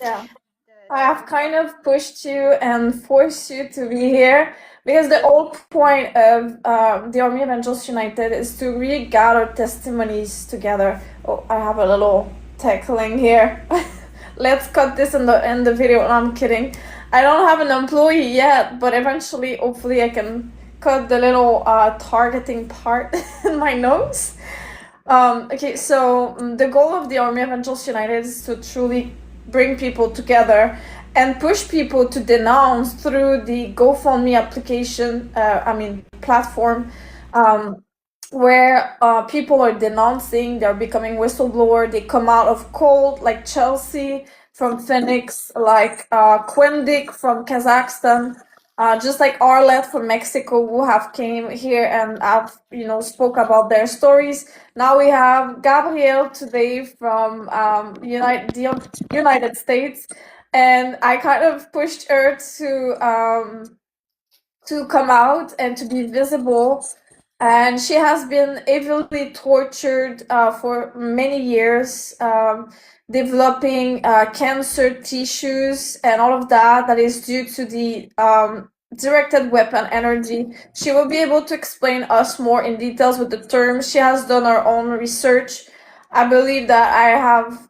Yeah. I have kind of pushed you and forced you to be here because the whole point of the Army Evangels United is to really gather testimonies together. Oh, I have a little tackling here. Let's cut this in the video. No, I'm kidding. I don't have an employee yet, but eventually, hopefully, I can cut the little targeting part in my notes. Okay, so the goal of the Army Evangels United is to truly bring people together and push people to denounce through the GoFundMe application, platform, where people are denouncing, they're becoming whistleblower, they come out of cold, like Chelsea from Phoenix, like Quendik from Kazakhstan, just like Arlet from Mexico, who have came here and have, spoke about their stories. Now we have Gabrielle today from the United States, and I kind of pushed her to come out and to be visible. And she has been heavily tortured for many years, developing cancer tissues and all of that. That is due to the directed weapon energy. She will be able to explain us more in details with the terms. She has done her own research. I believe that I have,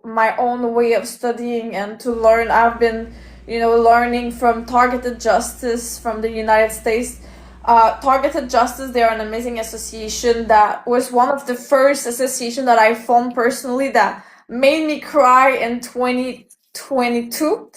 my own way of studying and to learn. I've been, learning from Targeted Justice from the United States. Targeted Justice, they are an amazing association that was one of the first association that I found personally that made me cry in 2022.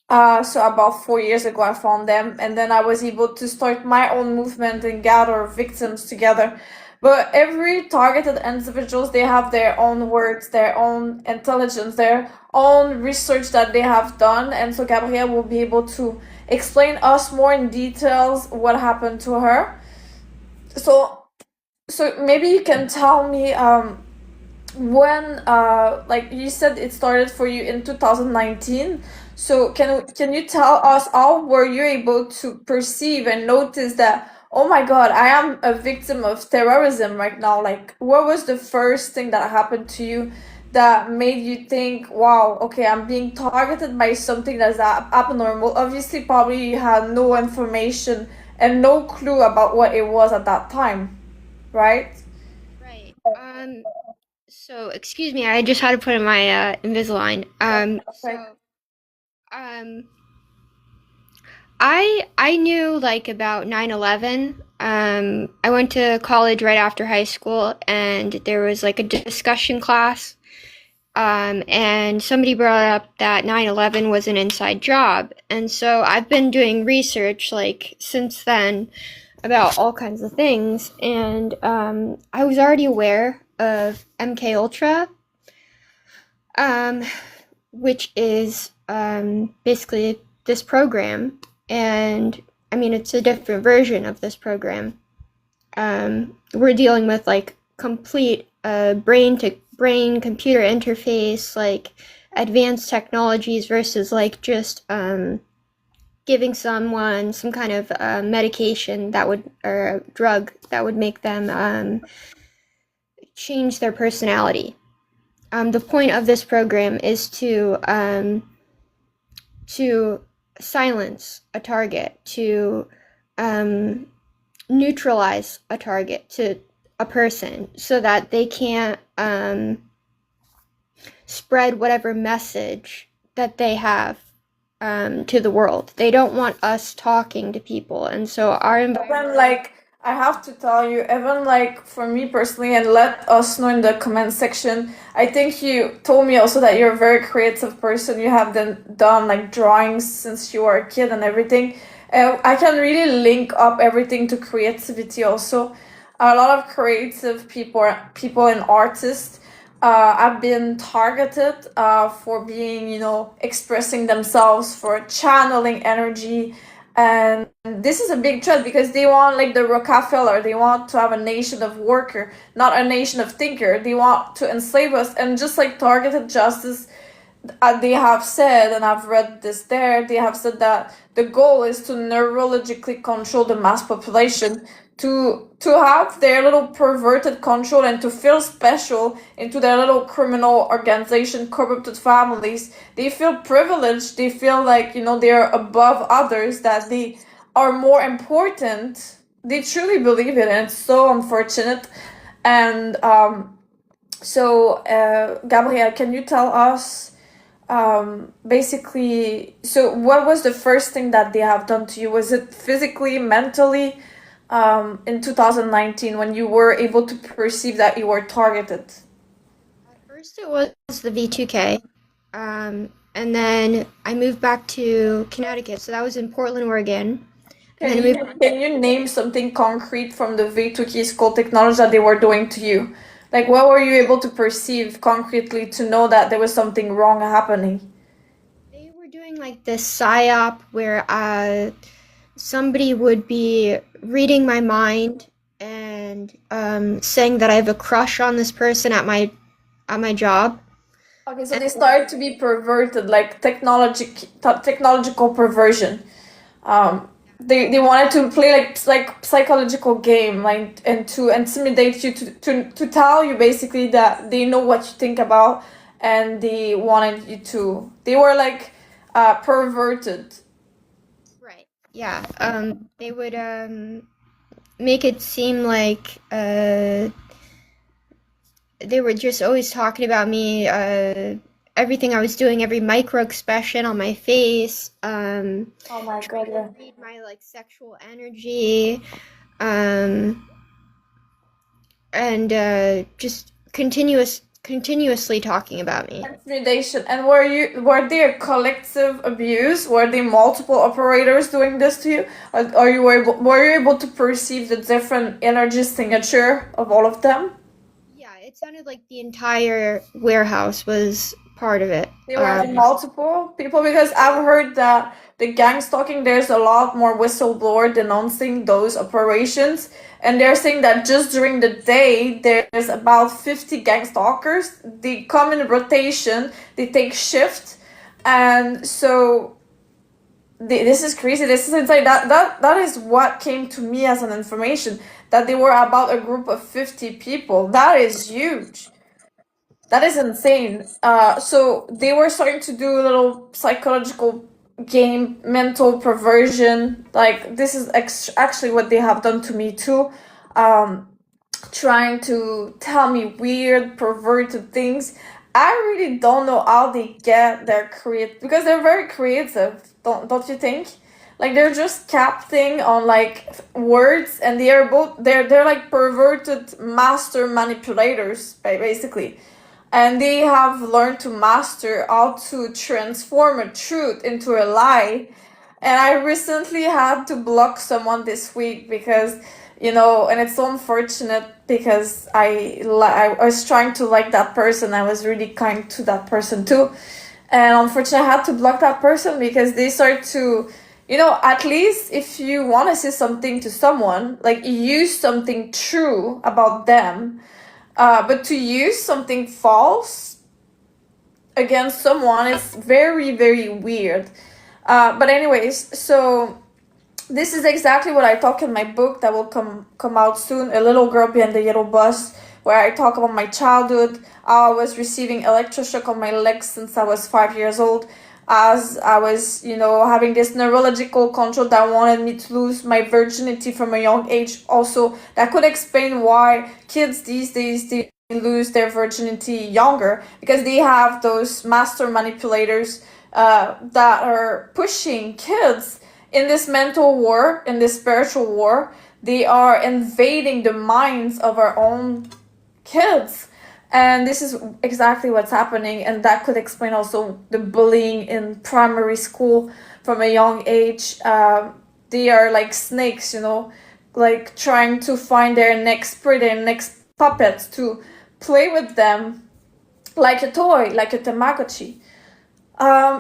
So about 4 years ago, I found them, and then I was able to start my own movement and gather victims together. But every targeted individuals, they have their own words, their own intelligence, their own research that they have done, and so Gabrielle will be able to explain us more in details what happened to her. So maybe you can tell me when like you said it started for you in 2019. So can you tell us how were you able to perceive and notice that, oh my God, I am a victim of terrorism right now? Like, what was the first thing that happened to you that made you think, wow, okay, I'm being targeted by something that's abnormal? Obviously, probably you had no information and no clue about what it was at that time, right? Right. So excuse me, I just had to put in my Invisalign. Perfect. Um, I knew like about 9/11. I went to college right after high school, and there was like a discussion class. And somebody brought up that 9/11 was an inside job. And so I've been doing research like since then about all kinds of things. And I was already aware of MK Ultra, um, which is basically this program. And I mean, it's a different version of this program. We're dealing with like complete brain to brain computer interface, like advanced technologies versus like just giving someone some kind of medication that would, or a drug that would make them change their personality. The point of this program is to silence a target, to neutralize a target to a person so that they can't spread whatever message that they have to the world. They don't want us talking to people, and so our environment. Even like I have to tell you, even like for me personally, and let us know in the comment section. I think you told me also that you're a very creative person. You have done like drawings since you were a kid and everything. I can really link up everything to creativity also. A lot of creative people and artists have been targeted for being, expressing themselves, for channeling energy. And this is a big threat because they want, like the Rockefeller, they want to have a nation of worker, not a nation of thinker. They want to enslave us. And just like targeted justice, they have said, and I've read this there, they have said that the goal is to neurologically control the mass population to have their little perverted control and to feel special into their little criminal organization, corrupted families. They feel privileged. They feel like, they're above others, that they are more important. They truly believe it, and it's so unfortunate. And Gabrielle, can you tell us basically, so what was the first thing that they have done to you? Was it physically, mentally, in 2019 when you were able to perceive that you were targeted? At first, it was the V2K, and then I moved back to Connecticut, so that was in Portland, Oregon. And then I moved. Can you name something concrete from the V2K school technology that they were doing to you? Like, what were you able to perceive concretely to know that there was something wrong happening? They were doing like this psyop where somebody would be reading my mind and saying that I have a crush on this person at my job. Okay, so they started to be perverted, like technological perversion. Um, they wanted to play like psychological game, like, and to intimidate you, to tell you basically that they know what you think about, and they wanted you to. They were like perverted. Right. Yeah. They would make it seem like they were just always talking about me, everything I was doing, every micro expression on my face, Oh my God, yeah. read my like sexual energy, um, and just continuously talking about me. Intimidation. And were there collective abuse? Were there multiple operators doing this to you? Or were you able to perceive the different energy signature of all of them? Yeah, it sounded like the entire warehouse was part of it. They were multiple people, because I've heard that the gang stalking, there's a lot more whistleblower denouncing those operations, and they're saying that just during the day there's about 50 gang stalkers. They come in rotation, they take shift, and so this is crazy. This is insane. That is what came to me as an information, that they were about a group of 50 people. That is huge. That is insane. So they were starting to do a little psychological game, mental perversion. Like, this is actually what they have done to me too. Um, Trying to tell me weird, perverted things. I really don't know how they get their create, because they're very creative. Don't you think? Like, they're just capting on like words, and they're like perverted master manipulators, basically, and they have learned to master how to transform a truth into a lie. And I recently had to block someone this week because, and it's so unfortunate, because I was trying to like that person. I was really kind to that person too. And unfortunately, I had to block that person because they start to, at least if you want to say something to someone, like, use something true about them, but to use something false against someone is very, very weird. But anyways, so this is exactly what I talk in my book that will come out soon, A Little Girl Behind the Yellow Bus, where I talk about my childhood, how I was receiving electroshock on my legs since I was 5 years old, as I was, having this neurological control that wanted me to lose my virginity from a young age. Also, that could explain why kids these days, they lose their virginity younger, because they have those master manipulators that are pushing kids in this mental war, in this spiritual war. They are invading the minds of our own kids. And this is exactly what's happening, and that could explain also the bullying in primary school from a young age. They are like snakes, like trying to find their next prey, their next puppet to play with them like a toy, like a Tamagotchi.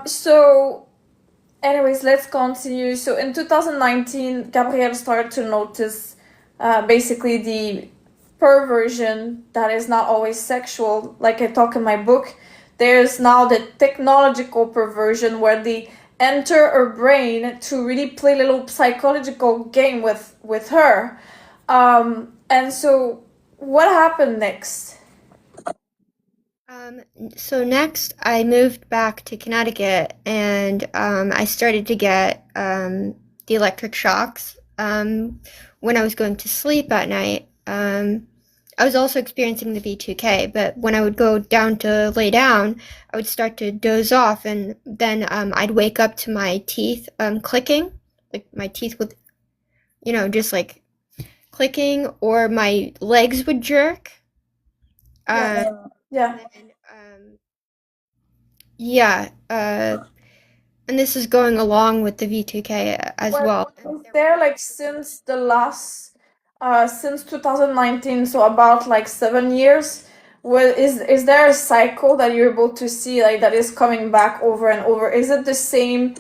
So, anyways, let's continue. So, in 2019, Gabrielle started to notice basically the perversion that is not always sexual. Like I talk in my book, there's now the technological perversion where they enter her brain to really play a little psychological game with her. And so what happened next? Um, so next, I moved back to Connecticut, and I started to get the electric shocks when I was going to sleep at night. I was also experiencing the V2K, but when I would go down to lay down, I would start to doze off, and then I'd wake up to my teeth clicking, like my teeth would, just like clicking, or my legs would jerk. Yes. And Yeah. then, yeah, and this is going along with the V2K as Well, well. And is they're there both like since the last since 2019, so about like 7 years, well, is there a cycle that you're able to see like that is coming back over and over? Is it the same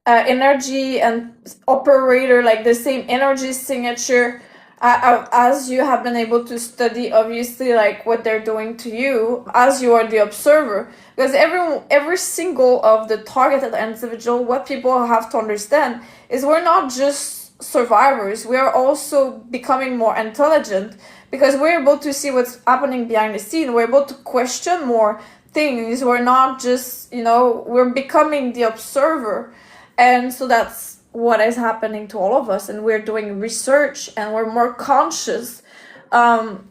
energy and operator, like the same energy signature as you have been able to study, obviously, like what they're doing to you as you are the observer? Because every single of the targeted individual, what people have to understand is we're not just survivors, we are also becoming more intelligent because we're able to see what's happening behind the scene, we're able to question more things, we're not just, we're becoming the observer. And so that's what is happening to all of us, and we're doing research and we're more conscious. um,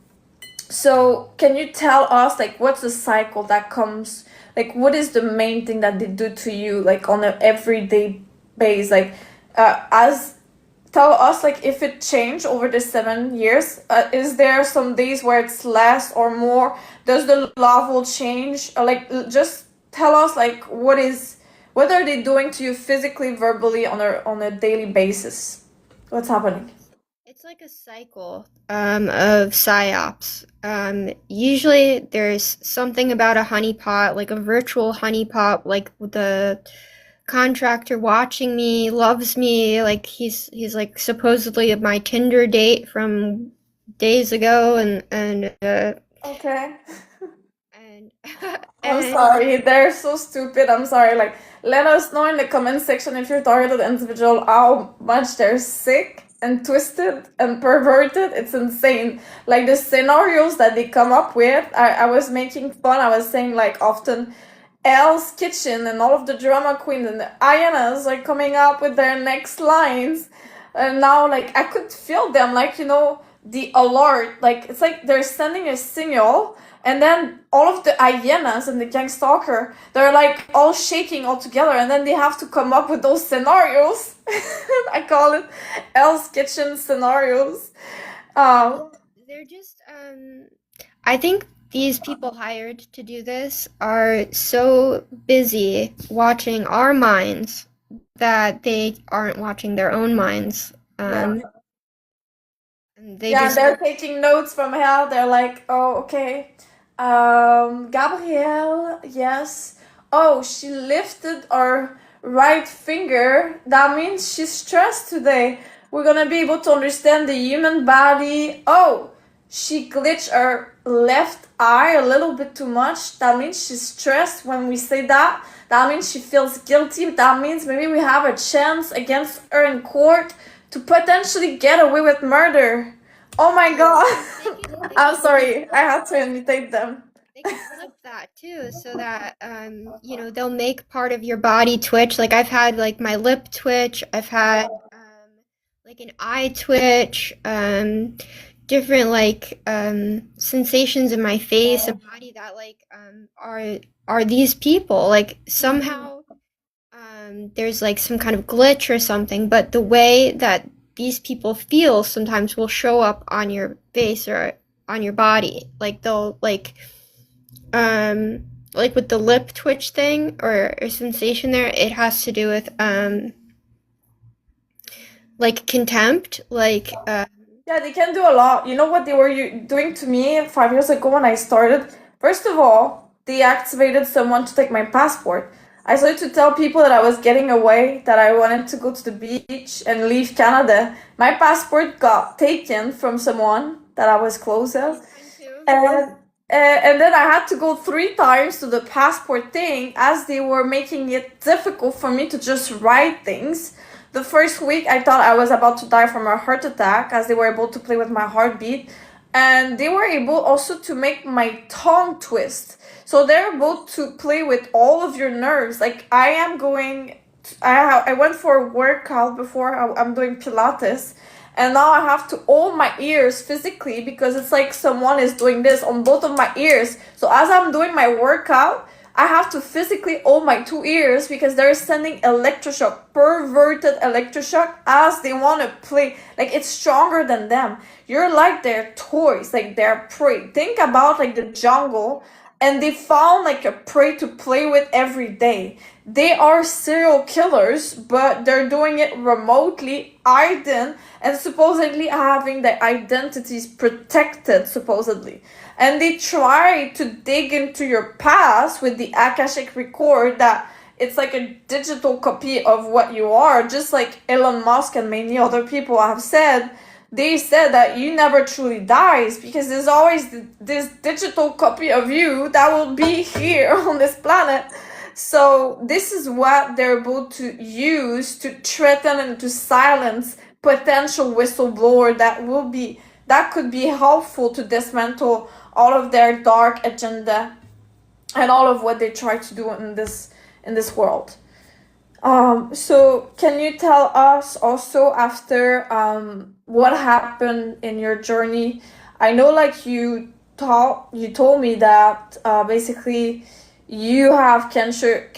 so can you tell us like what's the cycle that comes, like what is the main thing that they do to you like on an everyday base, like as tell us like if it changed over the 7 years, is there some days where it's less or more, does the level change, like just tell us like what are they doing to you physically, verbally, on a daily basis, what's happening? It's like a cycle of psyops. Usually there's something about a honeypot, like a virtual honeypot, like the contractor watching me, loves me, like he's like supposedly my Tinder date from days ago, Okay. and I'm and sorry, they're so stupid. I'm sorry. Like, let us know in the comment section if you're targeted individual how much they're sick and twisted and perverted. It's insane. Like the scenarios that they come up with. I was making fun. I was saying like often Elle's Kitchen and all of the drama queens and the Ayanas are coming up with their next lines. And now like I could feel them like, the alert. Like it's like they're sending a signal, and then all of the hyenas and the gang stalker, they're like all shaking all together, and then they have to come up with those scenarios. I call it Elle's Kitchen scenarios. Um, they're just I think these people hired to do this are so busy watching our minds that they aren't watching their own minds. yeah. And they Yeah, just they're taking notes from hell. They're like, oh, okay. Gabrielle, yes. Oh, she lifted her right finger. That means she's stressed today. We're gonna be able to understand the human body. Oh, she glitched her left eye a little bit too much. That means she's stressed. When we say that, that means she feels guilty. That means maybe we have a chance against her in court to potentially get away with murder. Oh my god. they I'm can sorry. I had to imitate them. they can flip that too, so that they'll make part of your body twitch. Like I've had like my lip twitch, I've had like an eye twitch, different like sensations in my face and body that like are these people like somehow there's like some kind of glitch or something, but the way that these people feel sometimes will show up on your face or on your body. Like they'll like with the lip twitch thing or sensation there, it has to do with like contempt, like Yeah, they can do a lot. You know what they were doing to me 5 years ago when I started? First of all, they activated someone to take my passport. I started to tell people that I was getting away, that I wanted to go to the beach and leave Canada. My passport got taken from someone that I was close with. too. And then I had to go 3 times to the passport thing as they were making it difficult for me to just write things. the first week I thought I was about to die from a heart attack, as they were able to play with my heartbeat, and they were able also to make my tongue twist. So they're able to play with all of your nerves. Like I am going, I went for a workout before. I'm doing Pilates, and now I have to hold my ears physically because it's like someone is doing this on both of my ears. So as I'm doing my workout, I have to physically hold my two ears because they're sending electroshock, perverted electroshock, as they want to play. Like it's stronger than them. You're like their toys, like their prey. Think about like the jungle, and they found like a prey to play with every day. They are serial killers, but they're doing it remotely, hidden, and supposedly having their identities protected, supposedly. And they try to dig into your past with the Akashic record, that it's like a digital copy of what you are, just like Elon Musk and many other people have said. They said that you never truly dies because there's always this digital copy of you that will be here on this planet. So this is what they're able to use to threaten and to silence potential whistleblower that could be helpful to dismantle all of their dark agenda and all of what they try to do in this world. So can you tell us also after what happened in your journey? I know like you told me that basically you have cancer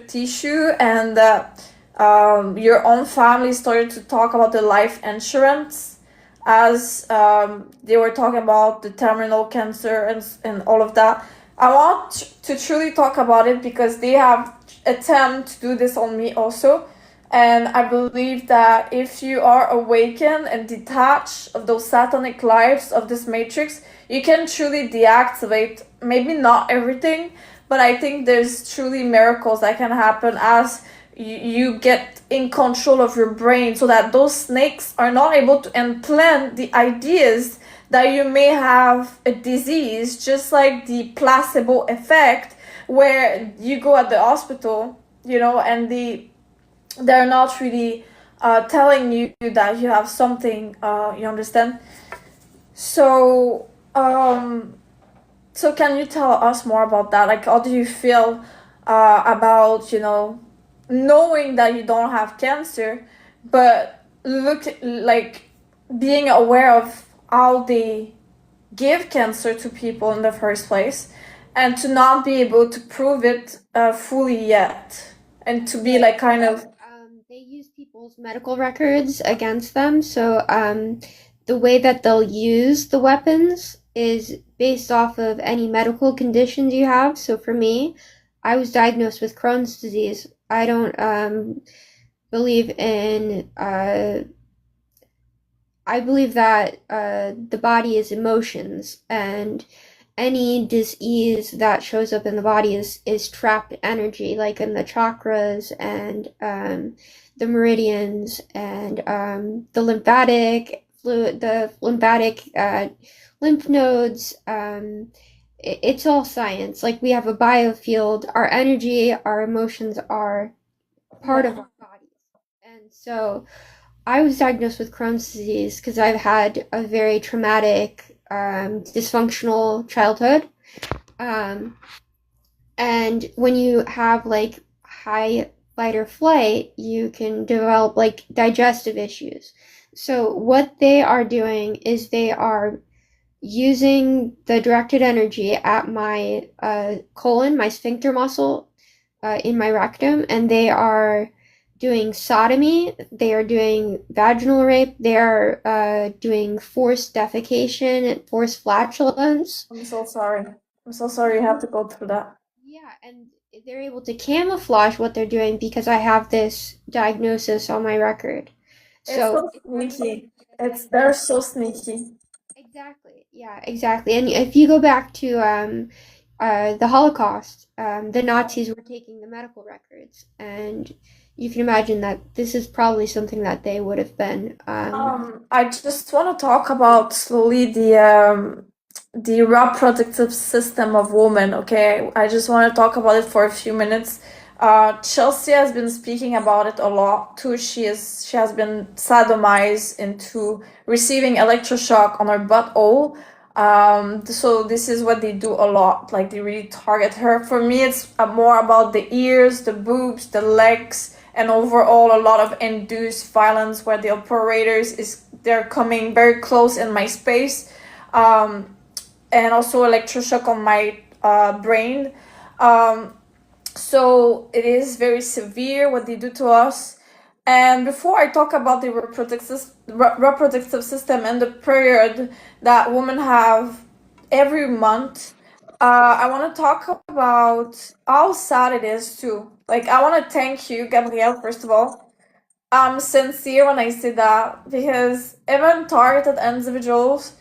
tissue, and that your own family started to talk about the life insurance, as they were talking about the terminal cancer and all of that. I want to truly talk about it because they have attempt to do this on me also. And I believe that if you are awakened and detached of those satanic lives of this matrix, you can truly deactivate maybe not everything, but I think there's truly miracles that can happen as you get in control of your brain, so that those snakes are not able to implant the ideas that you may have a disease, just like the placebo effect, where you go at the hospital, and they're not really telling you that you have something, you understand? So, so can you tell us more about that? Like, how do you feel about, knowing that you don't have cancer, but like being aware of how they give cancer to people in the first place, and to not be able to prove it fully yet, and to be like kind of They use people's medical records against them. So the way that they'll use the weapons is based off of any medical conditions you have. So for me, I was diagnosed with Crohn's disease. I don't believe in. I believe that the body is emotions, and any disease that shows up in the body is trapped energy, like in the chakras and the meridians and the lymphatic fluid, the lymphatic lymph nodes. It's all science. Like we have a biofield. Our energy, our emotions are part of our bodies, and so I was diagnosed with Crohn's disease because I've had a very traumatic, dysfunctional childhood. Um, and when you have like high fight or flight, you can develop like digestive issues. So what they are doing is they are using the directed energy at my colon, my sphincter muscle in my rectum, and they are doing sodomy, they are doing vaginal rape, they are doing forced defecation and forced flatulence. I'm so sorry. I'm so sorry you have to go through that. Yeah, and they're able to camouflage what they're doing because I have this diagnosis on my record. It's So so sneaky. They're so sneaky. exactly, yeah, exactly. And if you go back to the Holocaust, the Nazis were taking the medical records, and you can imagine that this is probably something that they would have been. I just want to talk about slowly the reproductive system of women. Okay, I just want to talk about it for a few minutes. Chelsea has been speaking about it a lot too. She has been sodomized into receiving electroshock on her butthole. So this is what they do a lot. Like they really target her. For me, it's more about the ears, the boobs, the legs, and overall a lot of induced violence where the operators is they're coming very close in my space, um, and also electroshock on my brain. Um, so it is very severe what they do to us. And before I talk about the reproductive system and the period that women have every month, I want to talk about how sad it is too. Like I want to thank you, Gabrielle, first of all. I'm sincere when I say that because even targeted individuals,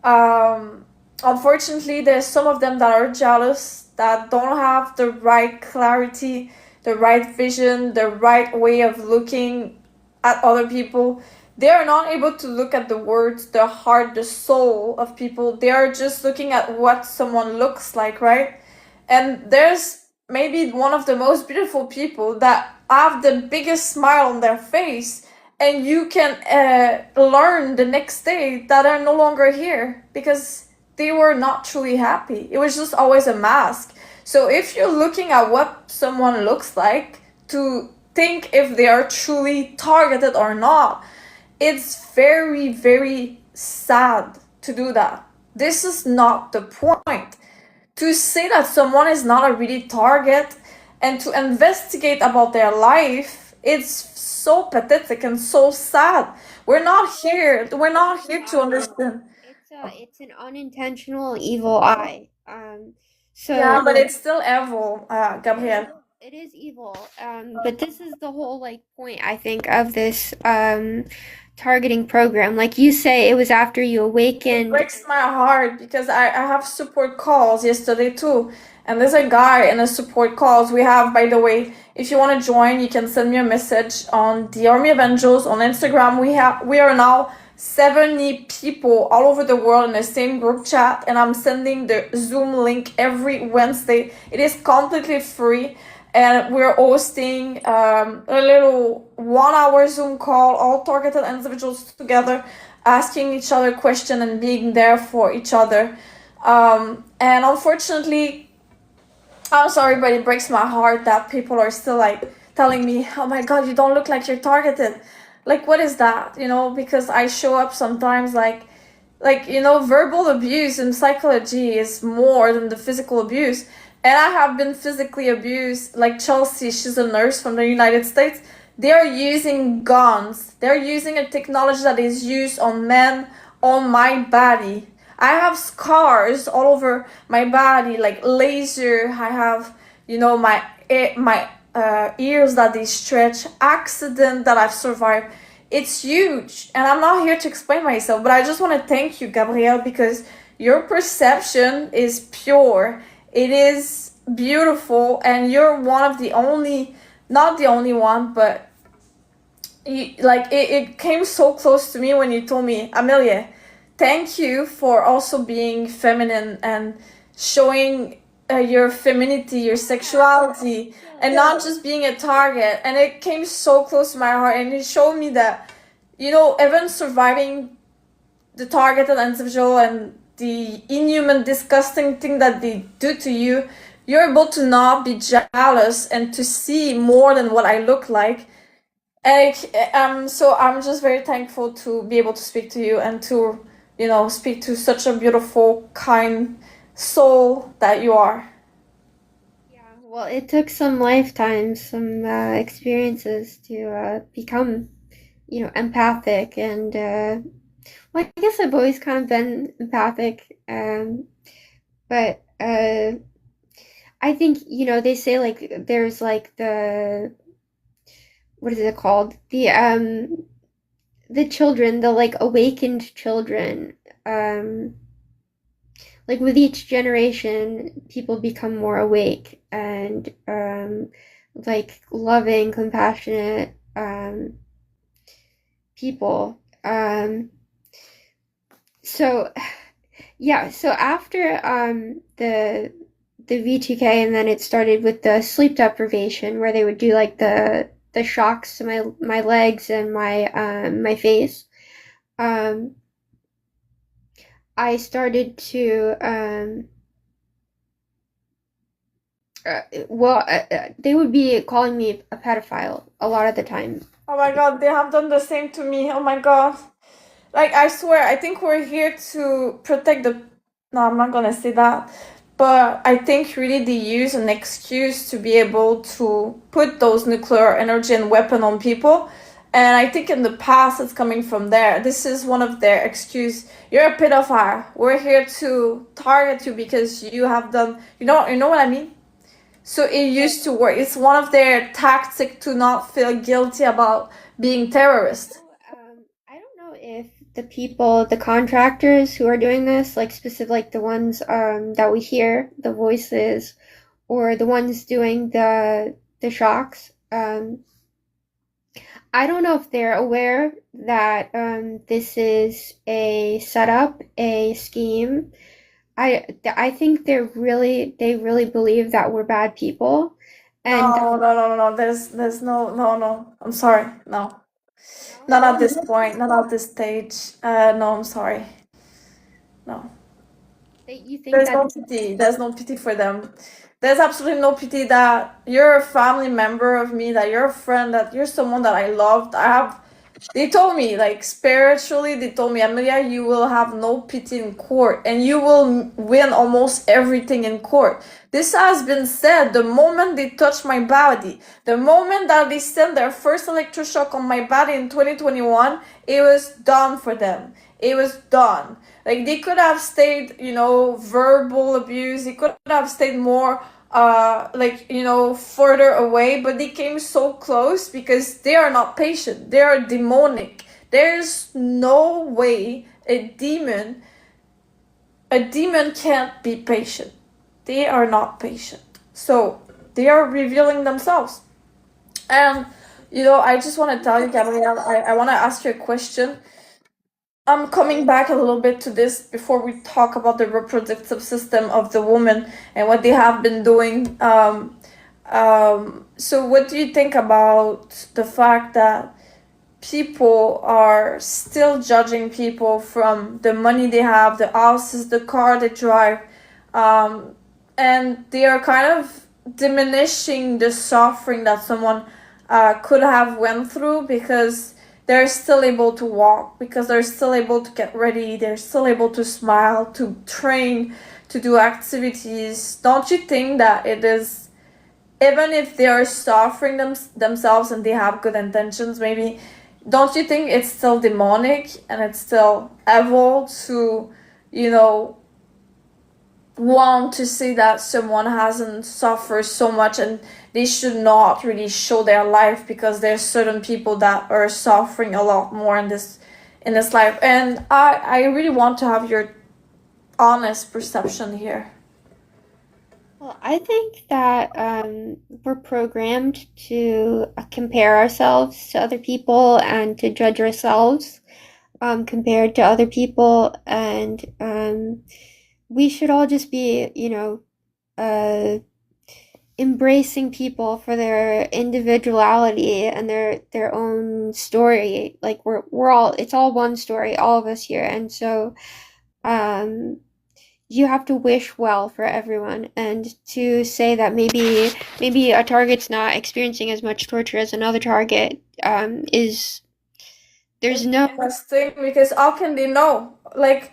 um, unfortunately, there's some of them that are jealous, that don't have the right clarity, the right vision, the right way of looking at other people. They are not able to look at the words, the heart, the soul of people. They are just looking at what someone looks like, right? And there's maybe one of the most beautiful people that have the biggest smile on their face, and you can learn the next day that are no longer here because they were not truly happy. It was just always a mask. So if you're looking at what someone looks like to think if they are truly targeted or not, it's very, very sad to do that. This is not the point. To say that someone is not a really target and to investigate about their life, it's so pathetic and so sad. We're not here to understand. It's an unintentional evil eye. Yeah, So but it's still evil, it is Gabrielle. it is evil. But this is the whole like point I think of this targeting program. Like you say, it was after you It awakened. breaks my heart because I have support calls yesterday too. And there's a guy in a support calls. We have, by the way, if you want to join, you can send me a message on the Army of Angels on Instagram. We are now 70 people all over the world in the same group chat, and I'm sending the Zoom link every Wednesday. It is completely free, and we're hosting a little 1 hour Zoom call, all targeted individuals together, asking each other questions and being there for each other. And unfortunately, I'm sorry, but it breaks my heart that people are still like telling me, "Oh my God, you don't look like you're targeted." Like, what is that? Because I show up sometimes verbal abuse in psychology is more than the physical abuse. And I have been physically abused. Like Chelsea, she's a nurse from the United States. They are using guns. They're using a technology that is used on men, on my body. I have scars all over my body, like laser. I have, my ears that they stretch, accident that I've survived. It's huge, and I'm not here to explain myself, but I just want to thank you, Gabrielle, because your perception is pure. It is beautiful, and you're one of the only, not the only one, but it came so close to me when you told me, Amelia, thank you for also being feminine and showing your femininity, your sexuality, and not just being a target. And it came so close to my heart, and it showed me that, even surviving the targeted individual and the inhuman, disgusting thing that they do to you, you're able to not be jealous and to see more than what I look like. And so I'm just very thankful to be able to speak to you and to, speak to such a beautiful, kind soul that you are. Yeah, well, it took some lifetimes, some experiences to become, empathic and well, I guess I've always kind of been empathic, but I think, they say like there's like what is it called? The children, the like awakened children. Like with each generation, people become more awake and like loving, compassionate people. So yeah, so after the the V2K, and then it started with the sleep deprivation, where they would do like the shocks to my legs and my face. Um, I started to they would be calling me a pedophile a lot of the time. Oh my God, they have done the same to me. Oh my God. Like, I swear, I think we're here to protect the. No, I'm not gonna say that. But I think really they use an excuse to be able to put those nuclear energy and weapon on people. And I think in the past it's coming from there. This is one of their excuse. You're a pedophile. We're here to target you because you have done. You know what I mean? So it used to work. It's one of their tactics to not feel guilty about being terrorist. I don't know if the contractors who are doing this, like specific, like the ones that we hear, the voices, or the ones doing the shocks. I don't know if they're aware that this is a setup, a scheme. I think they really believe that we're bad people, and No, no, no, no, no. There's no. I'm sorry. No, no, not at this point. Not at this stage. No, I'm sorry. No, you think there's that no pity. There's no pity for them. There's absolutely no pity that you're a family member of me, that you're a friend, that you're someone that I loved. They told me, like, spiritually, they told me, Amelia, you will have no pity in court and you will win almost everything in court. This has been said the moment they touched my body, the moment that they sent their first electroshock on my body in 2021, it was done for them. It was done. Like, they could have stayed, verbal abuse, they could have stayed more further away, but they came so close because they are not patient. They are demonic. There's no way a demon can't be patient. They are not patient. So they are revealing themselves. And I just want to tell you, Gabrielle, I want to ask you a question. I'm coming back a little bit to this before we talk about the reproductive system of the woman and what they have been doing. So, what do you think about the fact that people are still judging people from the money they have, the houses, the car they drive, um, and they are kind of diminishing the suffering that someone could have went through because they're still able to walk, because they're still able to get ready, they're still able to smile, to train, to do activities. Don't you think that it is, even if they are suffering themselves and they have good intentions, maybe, don't you think it's still demonic and it's still evil to, you know, want to see that someone hasn't suffered so much and they should not really show their life because there's certain people that are suffering a lot more in this life. And I really want to have your honest perception here. Well, I think that we're programmed to compare ourselves to other people and to judge ourselves compared to other people, and we should all just be, embracing people for their individuality and their own story. Like we're all it's all one story, all of us here, and so um you have to wish well for everyone, and to say that maybe a target's not experiencing as much torture as another target is there's It's no interesting because how can they know? Like,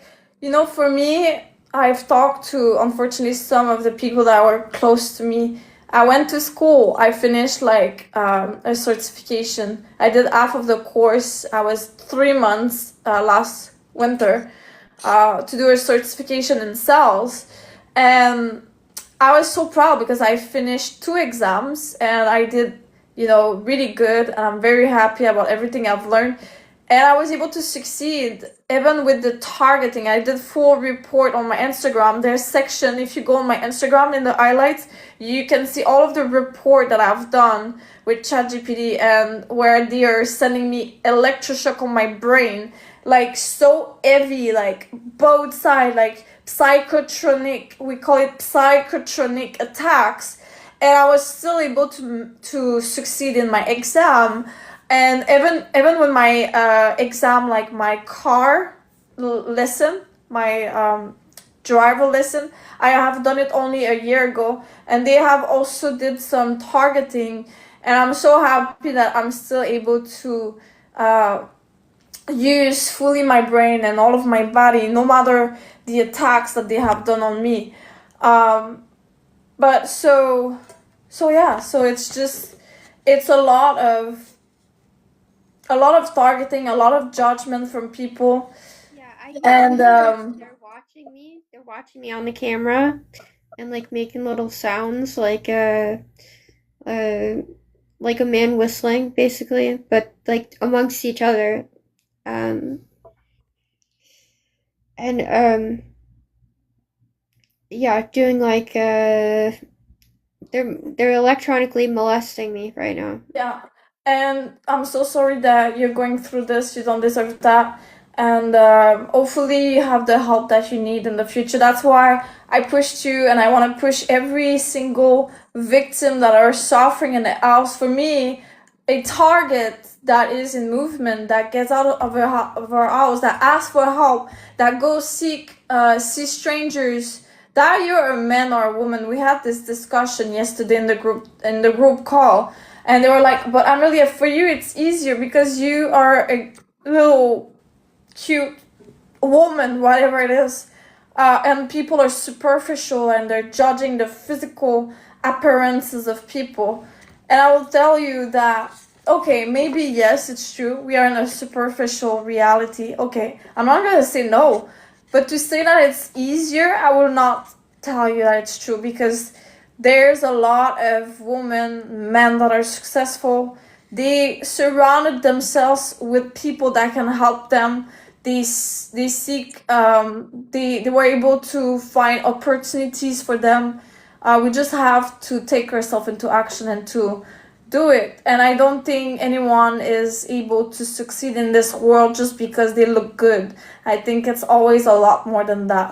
for me, I've talked to, unfortunately, some of the people that were close to me. I went to school. I finished like a certification. I did half of the course. I was 3 months last winter to do a certification in sales. And I was so proud because I finished 2 exams and I did, really good. And I'm very happy about everything I've learned. and I was able to succeed even with the targeting. I did full report on my Instagram. There's section, if you go on my Instagram in the highlights, you can see all of the report that I've done with ChatGPT, and where they are sending me electroshock on my brain, like so heavy, like both sides, like psychotronic, we call it psychotronic attacks, and I was still able to succeed in my exam. And even with my exam, like my car lesson, my driver lesson, I have done it only a year ago, and they have also did some targeting, and I'm so happy that I'm still able to use fully my brain and all of my body, no matter the attacks that they have done on me. But so yeah, so it's a lot of targeting, a lot of judgment from people. Yeah, I And they're watching me. They're watching me on the camera and like making little sounds like a man whistling basically, but like amongst each other. Um and yeah, doing like they're electronically molesting me right now. yeah, and I'm so sorry that you're going through this. You don't deserve that. And hopefully, you have the help that you need in the future. That's why I pushed you, and I want to push every single victim that are suffering in the house. For me, a target that is in movement, that gets out of her house, that asks for help, that goes see strangers. That you're a man or a woman. We had this discussion yesterday in the group call, and they were like, "But Amelia, for you it's easier because you are a little cute woman, whatever it is, and people are superficial and they're judging the physical appearances of people." And I will tell you that, okay, maybe yes, it's true. We are in a superficial reality. Okay, I'm not gonna say no, but to say that it's easier, I will not tell you that it's true, because there's a lot of women, men that are successful. They surrounded themselves with people that can help them. They seek, they were able to find opportunities for them. We just have to take ourselves into action and to do it. And I don't think anyone is able to succeed in this world just because they look good. I think it's always a lot more than that.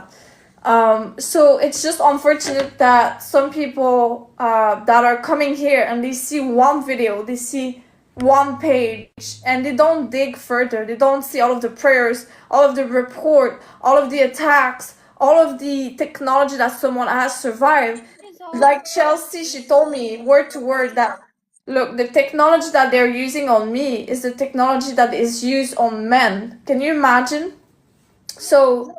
So it's just unfortunate that some people that are coming here and they see one video, they see one page, and they don't dig further. They don't see all of the prayers, all of the report, all of the attacks, all of the technology that someone has survived. Like Chelsea, she told me word to word that, look, the technology that they're using on me is the technology that is used on men. Can you imagine? So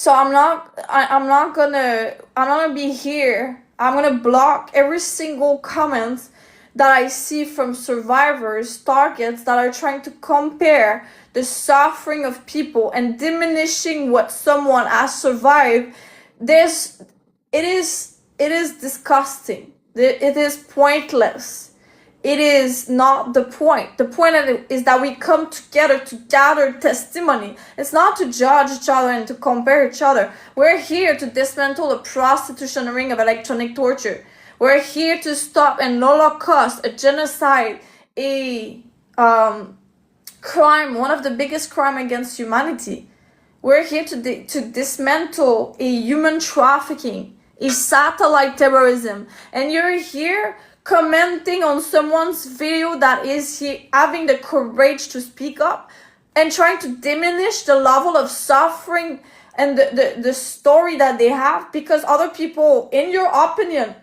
I'm not gonna be here. I'm gonna block every single comment that I see from survivors, targets that are trying to compare the suffering of people and diminishing what someone has survived. There's it is disgusting. It is pointless. It is not the point. The point is that we come together to gather testimony. It's not to judge each other and to compare each other. We're here to dismantle a prostitution ring of electronic torture. We're here to stop an Holocaust, a genocide, a crime, one of the biggest crime against humanity. We're here to dismantle a human trafficking, a satellite terrorism, and you're here commenting on someone's video that is having the courage to speak up and trying to diminish the level of suffering and the story that they have, because other people, in your opinion,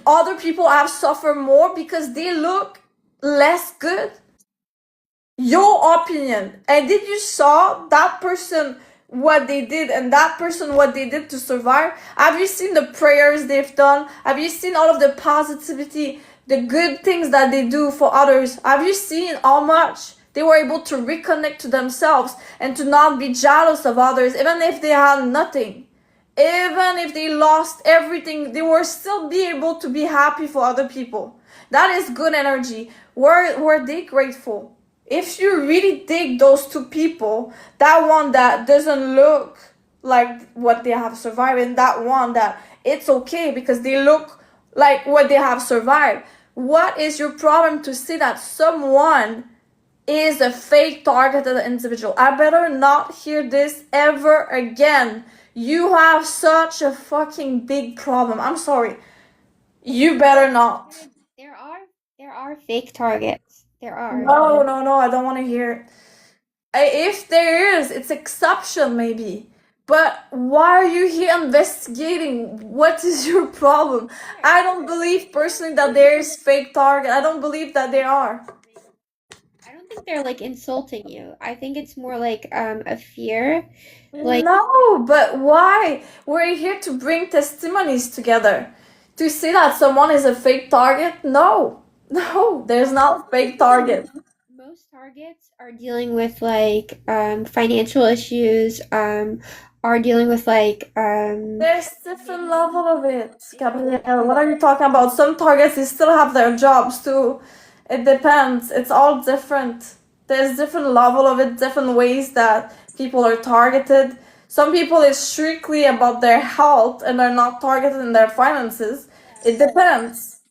other people have suffered more because they look less good. Your opinion. And did you saw that person what they did and that person what they did to survive? Have you seen the prayers they've done? Have you seen all of the positivity, the good things that they do for others? Have you seen how much they were able to reconnect to themselves and to not be jealous of others, even if they had nothing? Even if they lost everything, they were still be able to be happy for other people. That is good energy. Were they grateful? If you really dig those two people, that one that doesn't look like what they have survived, and that one that it's okay because they look like what they have survived. What is your problem to see that someone is a fake targeted individual? I better not hear this ever again. You have such a fucking big problem. I'm sorry. You better not. There are there are fake targets. There are. No, no, no, I don't want to hear it. If there is, it's exception maybe. But why are you here investigating? What is your problem? I don't believe personally that there is fake target. I don't believe that there are. I don't think they're like insulting you. I think it's more like a fear. Like No, but why? We're here to bring testimonies together. To say that someone is a fake target? No. No, there's not fake target. most targets are dealing with like financial issues, are dealing with like There's different level of it, Gabrielle. What are you talking about? Some targets they still have their jobs too. It depends. It's all different. There's different level of it, different ways that people are targeted. Some people is strictly about their health and are not targeted in their finances. It depends.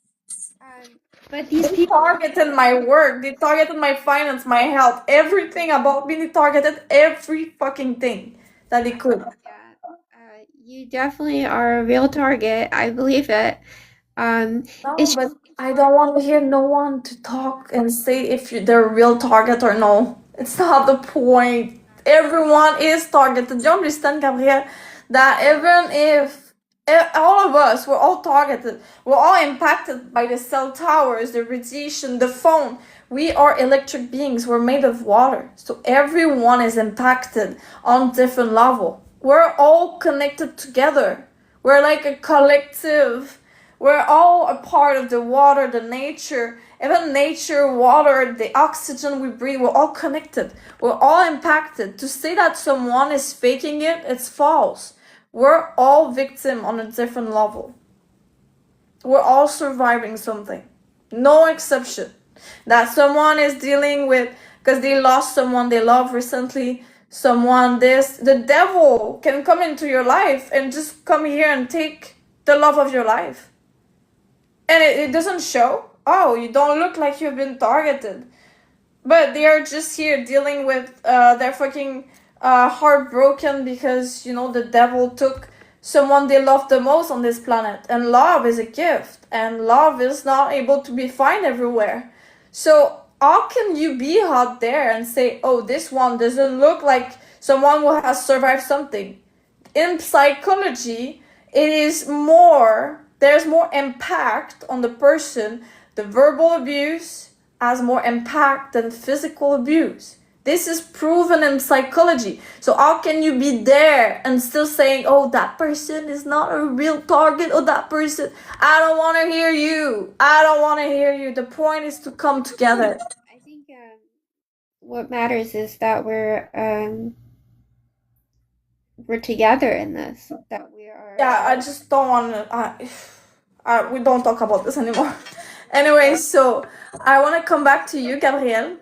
um, but these They people targeted my work. They targeted my finance, my health, everything about me. They targeted every fucking thing that they could. yeah, you definitely are a real target. I believe it. No, It's but I don't want to hear no one to talk and say if they're a real target or no. It's not the point. Everyone is targeted. Do you understand, Gabriel? That even if all of us, we're all targeted. We're all impacted by the cell towers, the radiation, the phone. We are electric beings. We're made of water. So everyone is impacted on different level. We're all connected together. We're like a collective. We're all a part of the water, the nature, even nature, water, the oxygen we breathe. We're all connected. We're all impacted. To say that someone is faking it, it's false. We're all victim on a different level. We're all surviving something. No exception. That someone is dealing with because they lost someone they love recently, someone this. The devil can come into your life and just come here and take the love of your life. And it doesn't show. Oh, you don't look like you've been targeted. But they are just here dealing with their fucking heartbroken because, the devil took someone they love the most on this planet. And love is a gift. And love is not able to be found everywhere. So how can you be out there and say, oh, this one doesn't look like someone who has survived something? In psychology, there's more impact on the person. The verbal abuse has more impact than physical abuse. This is proven in psychology. So how can you be there and still saying, oh, that person is not a real target, or that person, I don't want to hear you. I don't want to hear you. The point is to come together. I think what matters is that we're together in this. That we are. Yeah, I just don't want to. We don't talk about this anymore. Anyway, so I want to come back to you, Gabrielle.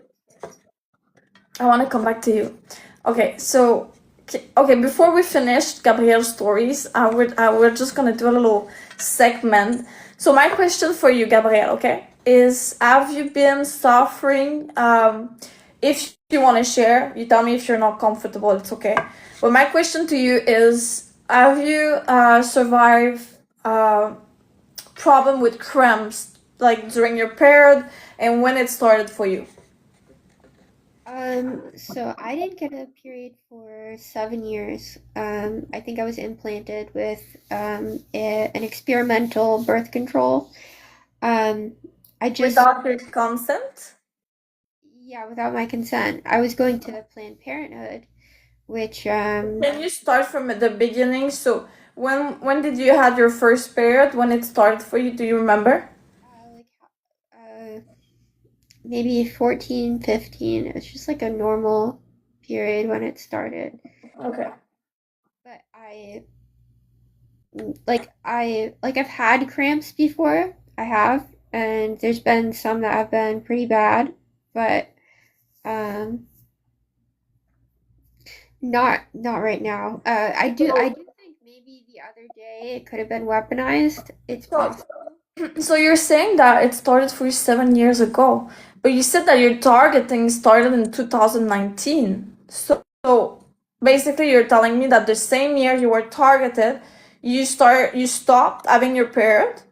I want to come back to you. Okay, so okay, before we finish Gabrielle's stories, we're just gonna do a little segment. So my question for you, Gabrielle, okay, is have you been suffering? If you want to share, you tell me. If you're not comfortable, it's okay. But my question to you is, have you survived problem with cramps like during your period, and when it started for you? So I didn't get a period for 7 years. I think I was implanted with an experimental birth control. Um, I just, Without your consent? yeah, without my consent. I was going to Planned Parenthood, which Can you start from the beginning? So when did you had your first period? When it started for you? Do you remember? like uh maybe 14, 15. It's just like a normal period when it started. Okay. But I've had cramps before. I have, and there's been some that have been pretty bad, but Um, not right now. I do think maybe the other day it could have been weaponized. It's So, possible. so you're saying that it started for you 7 years ago, but you said that your targeting started in 2019. So basically, you're telling me that the same year you were targeted, you stopped having your period,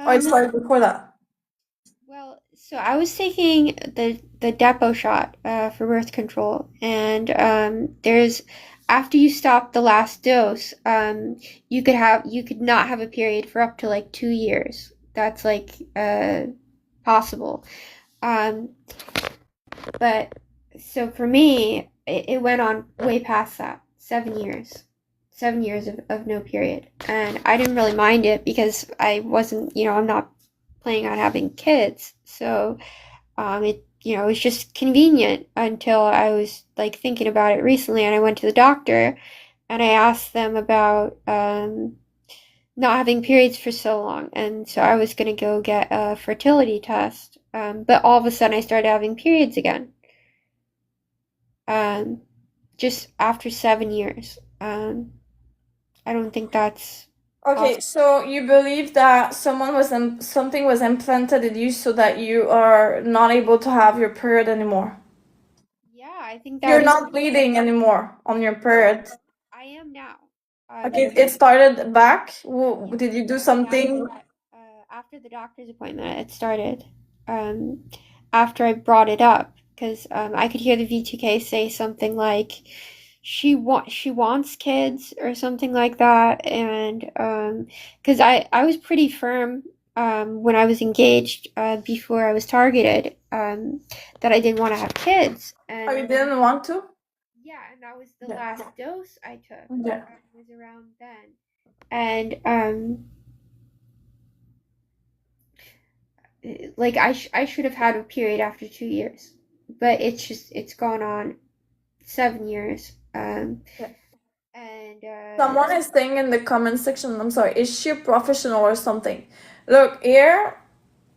or it Um, started before that? well, so I was taking the depot shot for birth control, and there's after you stop the last dose, you could not have a period for up to like 2 years. That's like possible. Um, but so for me, it went on way past that 7 years. 7 years of no period. And I didn't really mind it because I wasn't, I'm not planning on having kids. So it was just convenient until I was like thinking about it recently and I went to the doctor and I asked them about not having periods for so long. And so I was going to go get a fertility test. But all of a sudden I started having periods again. Um, just after 7 years. I don't think that's Okay, possible. so you believe that something was implanted in you so that you are not able to have your period anymore. Yeah, I think You're that's. not bleeding anymore on your period. I am now. Okay, it started back. Yeah, Did you do started after something? that. After the doctor's appointment, it started. Um, After I brought it up, because I could hear the V2K say something like, she wants kids" or something like that, and because I was pretty firm when I was engaged before I was targeted that I didn't want to have kids, Oh, you and didn't want to? yeah, and that was the Yeah. last dose I took. Yeah. Was around then, and like I should have had a period after 2 years, but it's gone on 7 years. Yeah. And Someone is saying in the comment section, I'm sorry, is she a professional or something? Look, here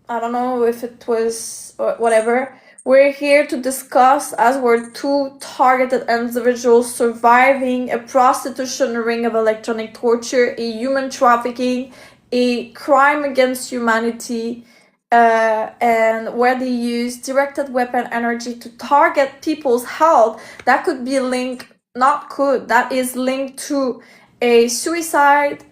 I don't know if it was or whatever. We're here to discuss as we're two targeted individuals surviving a prostitution ring of electronic torture, a human trafficking, a crime against humanity, and where they use directed weapon energy to target people's health that could be linked, not could, that is linked to a suicide,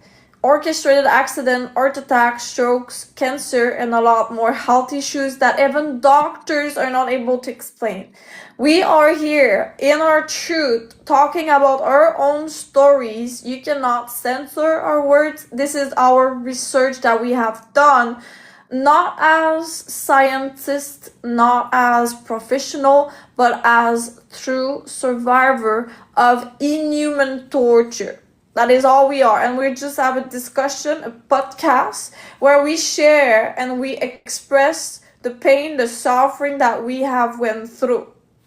orchestrated accident, heart attack, strokes, cancer, and a lot more health issues that even doctors are not able to explain. We are here in our truth talking about our own stories. You cannot censor our words. This is our research that we have done, not as scientists, not as professional, but as true survivor of inhuman torture. That is all we are. And we just have a discussion, a podcast, where we share and we express the pain, the suffering that we have went through.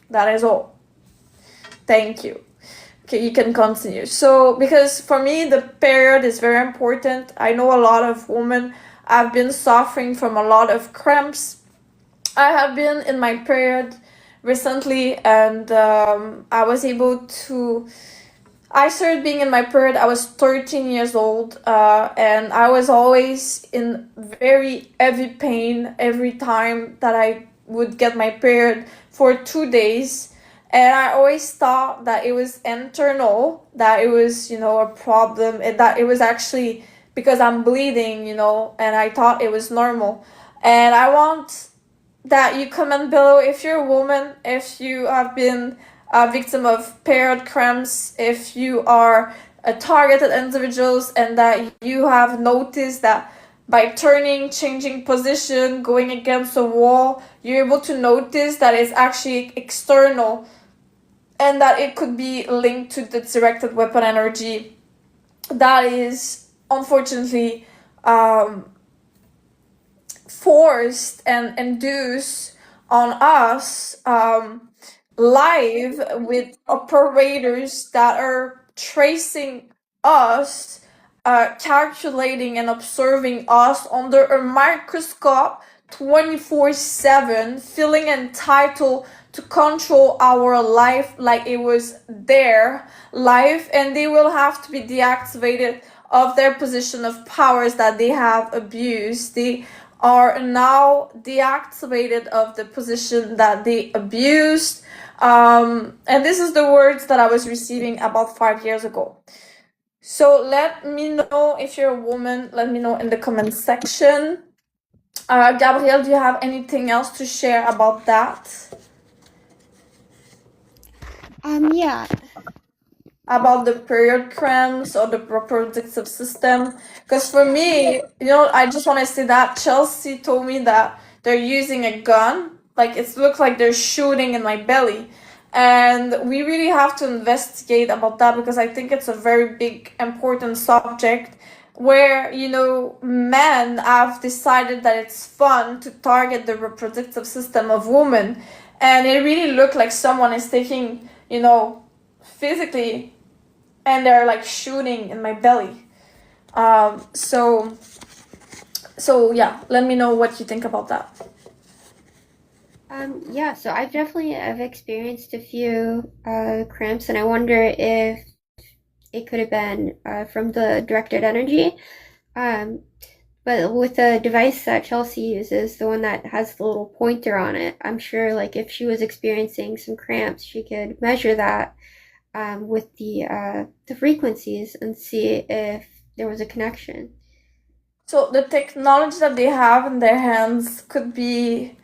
That is all. Thank you. Okay, you can continue. So, because for me, the period is very important. I know a lot of women have been suffering from a lot of cramps. I have been in my period recently, and I was able to. I started being in my period. I was 13 years old, and I was always in very heavy pain every time that I would get my period for 2 days. And I always thought that it was internal, that it was, a problem, and that it was actually because I'm bleeding, and I thought it was normal. And I want that you comment below if you're a woman, if you have been a victim of period cramps, if you are a targeted individuals, and that you have noticed that by turning, changing position, going against a wall, you're able to notice that it's actually external and that it could be linked to the directed weapon energy that is unfortunately forced and induced on us live with operators that are tracing us, calculating and observing us under a microscope 24/7, feeling entitled to control our life like it was their life, and they will have to be deactivated of their position of powers that they have abused. They are now deactivated of the position that they abused. And this is the words that I was receiving about 5 years ago. So let me know if you're a woman. Let me know in the comment section. Gabrielle, do you have anything else to share about that? Yeah. About the period cramps or the reproductive system? Because for me, I just want to say that Chelsea told me that they're using a gun. Like, it looks like they're shooting in my belly. And we really have to investigate about that, because I think it's a very big, important subject where, men have decided that it's fun to target the reproductive system of women. And it really looked like someone is taking, physically, and they're like shooting in my belly. So yeah, let me know what you think about that. Yeah, so I've experienced a few cramps, and I wonder if it could have been from the directed energy. Um, but with the device that Chelsea uses, the one that has the little pointer on it, I'm sure like if she was experiencing some cramps, she could measure that with the frequencies and see if there was a connection. So the technology that they have in their hands could be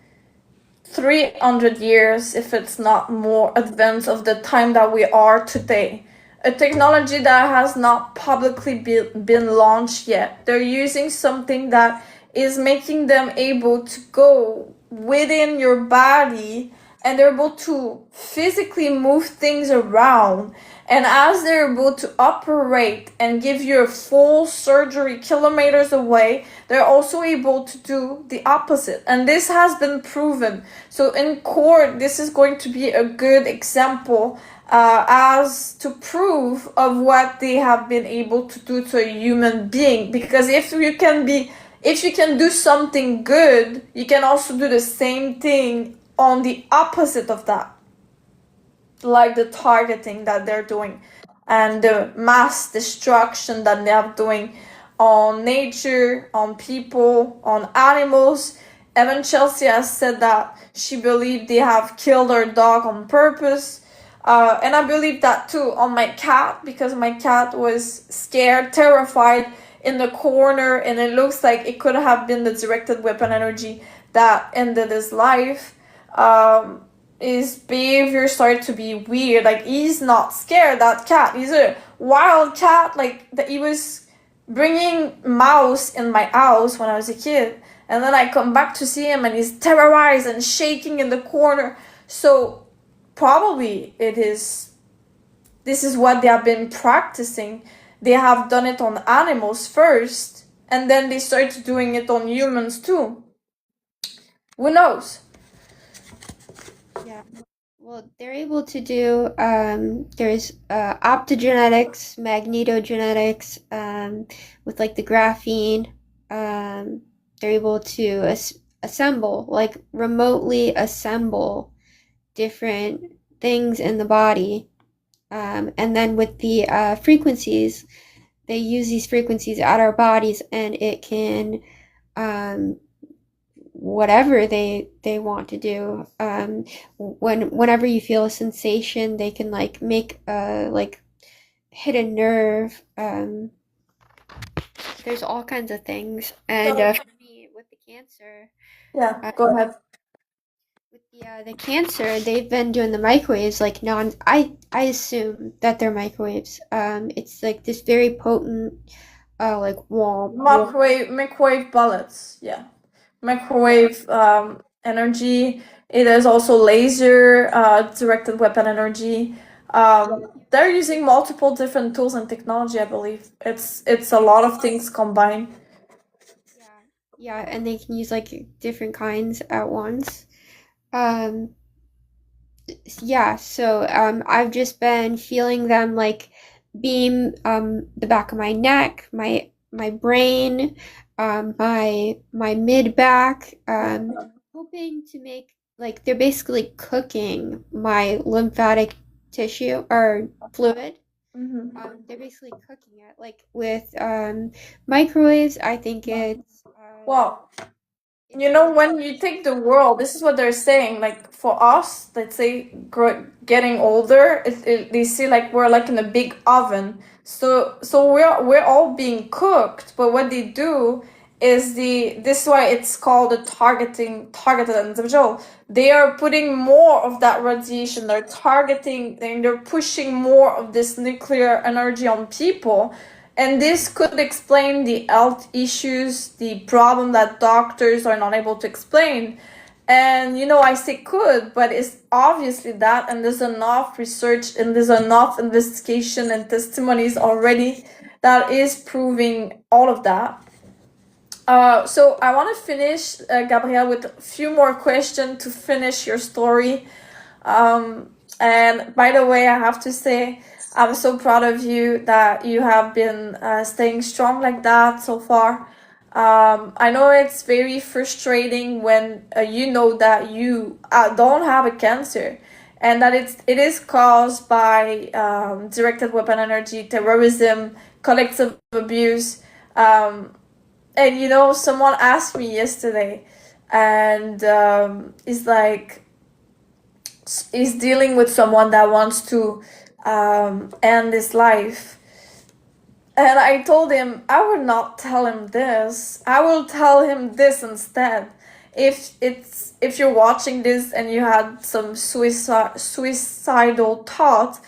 300 years, if it's not more advanced, of the time that we are today. A technology that has not publicly been launched yet. They're using something that is making them able to go within your body, and they're able to physically move things around. And as they're able to operate and give you a full surgery kilometers away, they're also able to do the opposite. And this has been proven. So in court, this is going to be a good example as to prove of what they have been able to do to a human being. Because if you can do something good, you can also do the same thing on the opposite of that, like the targeting that they're doing and the mass destruction that they're doing on nature, on people, on animals. Even Chelsea has said that she believed they have killed her dog on purpose. And I believe that too on my cat, because my cat was scared, terrified in the corner, and it looks like it could have been the directed weapon energy that ended his life. His behavior started to be weird. Like, he's not scared, that cat. He's a wild cat. Like, that he was bringing mouse in my house when I was a kid. And then I come back to see him and he's terrorized and shaking in the corner. So probably this is what they have been practicing. They have done it on animals first, and then they started doing it on humans too. Who knows? Yeah. Well, they're able to do, there's optogenetics, magnetogenetics, with like the graphene. They're able to assemble, like remotely assemble different things in the body. And then with the frequencies, they use these frequencies at our bodies, and it can whatever they want to do. Whenever you feel a sensation, they can like make like hit a nerve. There's all kinds of things, and for me with the cancer, Yeah, uh, go ahead. with the cancer, they've been doing the microwaves like non. I assume that they're microwaves. It's like this very potent, like warm. Microwave bullets. Yeah, microwave energy. It is also laser directed weapon energy. They're using multiple different tools and technology. I believe it's a lot of things combined. Yeah, yeah, and they can use like different kinds at once. Um, yeah, so I've just been feeling them like beam the back of my neck, my brain, my mid back, hoping to make like they're basically cooking my lymphatic tissue or fluid. Mm-hmm. They're basically cooking it like with microwaves. I think Well, it's when you take the world, this is what they're saying. Like for us, let's say getting older, they see like we're like in a big oven. So we're all being cooked. But what they do is this is why it's called a targeted individual. They are putting more of that radiation. They're targeting and they're pushing more of this nuclear energy on people. And this could explain the health issues, the problem that doctors are not able to explain. And I say could, but it's obviously that, and there's enough research and there's enough investigation and testimonies already that is proving all of that. So I want to finish, Gabrielle, with a few more questions to finish your story. And by the way, I have to say, I'm so proud of you that you have been staying strong like that so far. I know it's very frustrating when you know that you don't have a cancer and that it is caused by directed weapon energy, terrorism, collective abuse. And someone asked me yesterday, and it's like, is dealing with someone that wants to end his life. And I told him I would not tell him this. I will tell him this instead. If you're watching this and you had some suicidal thoughts,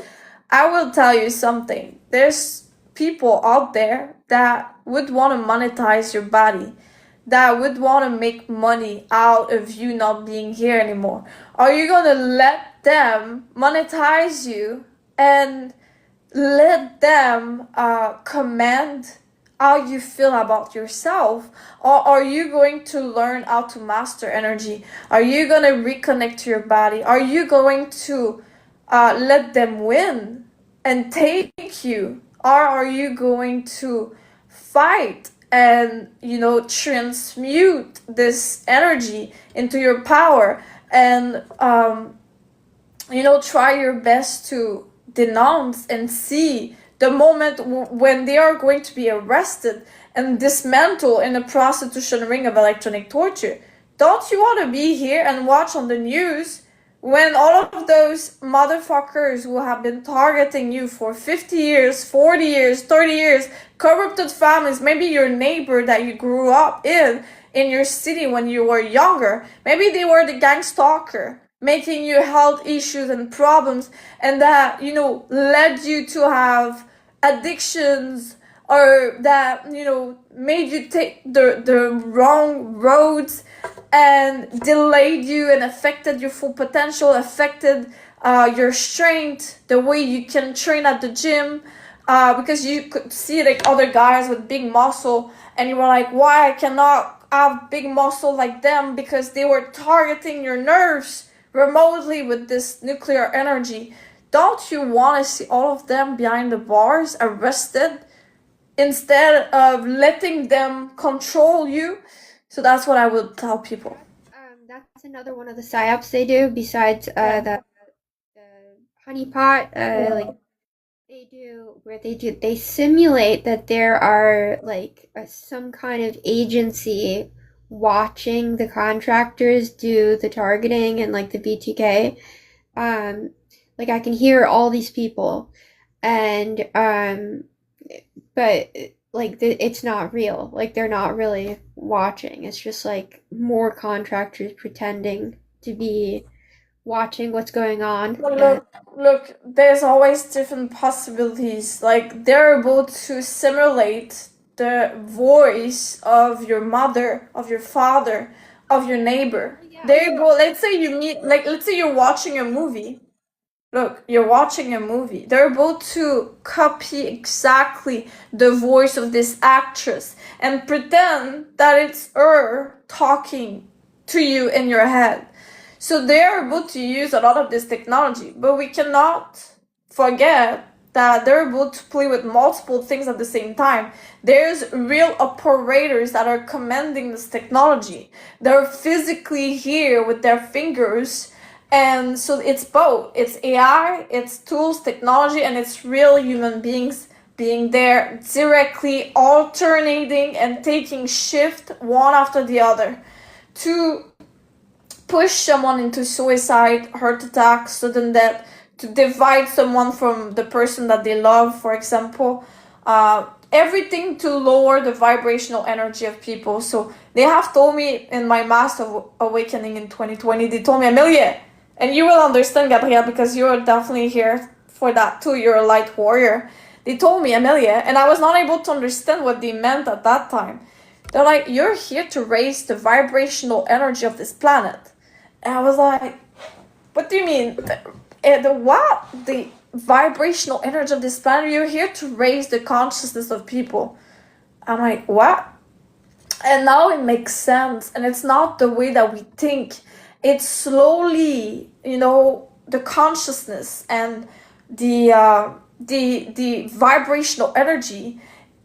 I will tell you something. There's people out there that would want to monetize your body, that would want to make money out of you not being here anymore. Are you gonna let them monetize you and let them command how you feel about yourself? Or are you going to learn how to master energy? Are you going to reconnect to your body? Are you going to let them win and take you? Or are you going to fight and transmute this energy into your power and try your best to denounce and see the moment when they are going to be arrested and dismantled in a prostitution ring of electronic torture? Don't you want to be here and watch on the news when all of those motherfuckers who have been targeting you for 50 years, 40 years, 30 years, corrupted families, maybe your neighbor that you grew up in your city when you were younger, maybe they were the gang stalker, making you health issues and problems, and that led you to have addictions, or that made you take the wrong roads and delayed you and affected your full potential, affected your strength, the way you can train at the gym, because you could see like other guys with big muscle and you were like, why I cannot have big muscle like them? Because they were targeting your nerves remotely with this nuclear energy. Don't you want to see all of them behind the bars, arrested, instead of letting them control you? So that's what I would tell people. That's another one of the psyops they do besides the honeypot. Like they simulate that there are like some kind of agency watching the contractors do the targeting and like the BTK. Like I can hear all these people, and but like it's not real. Like they're not really watching. It's just like more contractors pretending to be watching what's going on. Well, look, there's always different possibilities. Like they're able to simulate the voice of your mother, of your father, of your neighbor. Yeah, They're able, let's say you meet, like, let's say you're watching a movie. Look, you're watching a movie. They're able to copy exactly the voice of this actress and pretend that it's her talking to you in your head. So they're able to use a lot of this technology, but we cannot forget that they're able to play with multiple things at the same time. There's real operators that are commanding this technology. They're physically here with their fingers. And so it's both. It's AI, it's tools, technology, and it's real human beings being there directly alternating and taking shift one after the other to push someone into suicide, heart attack, sudden death, to divide someone from the person that they love, for example. Everything to lower the vibrational energy of people. So they have told me in my Master Awakening in 2020, they told me, Amelia, and you will understand, Gabrielle, because you're definitely here for that too. You're a light warrior. They told me, Amelia, and I was not able to understand what they meant at that time. They're like, you're here to raise the vibrational energy of this planet. And I was like, what do you mean? The what? The vibrational energy of this planet? You're here to raise the consciousness of people. I'm like, what? And now it makes sense. And it's not the way that we think. It's slowly, the consciousness and the vibrational energy.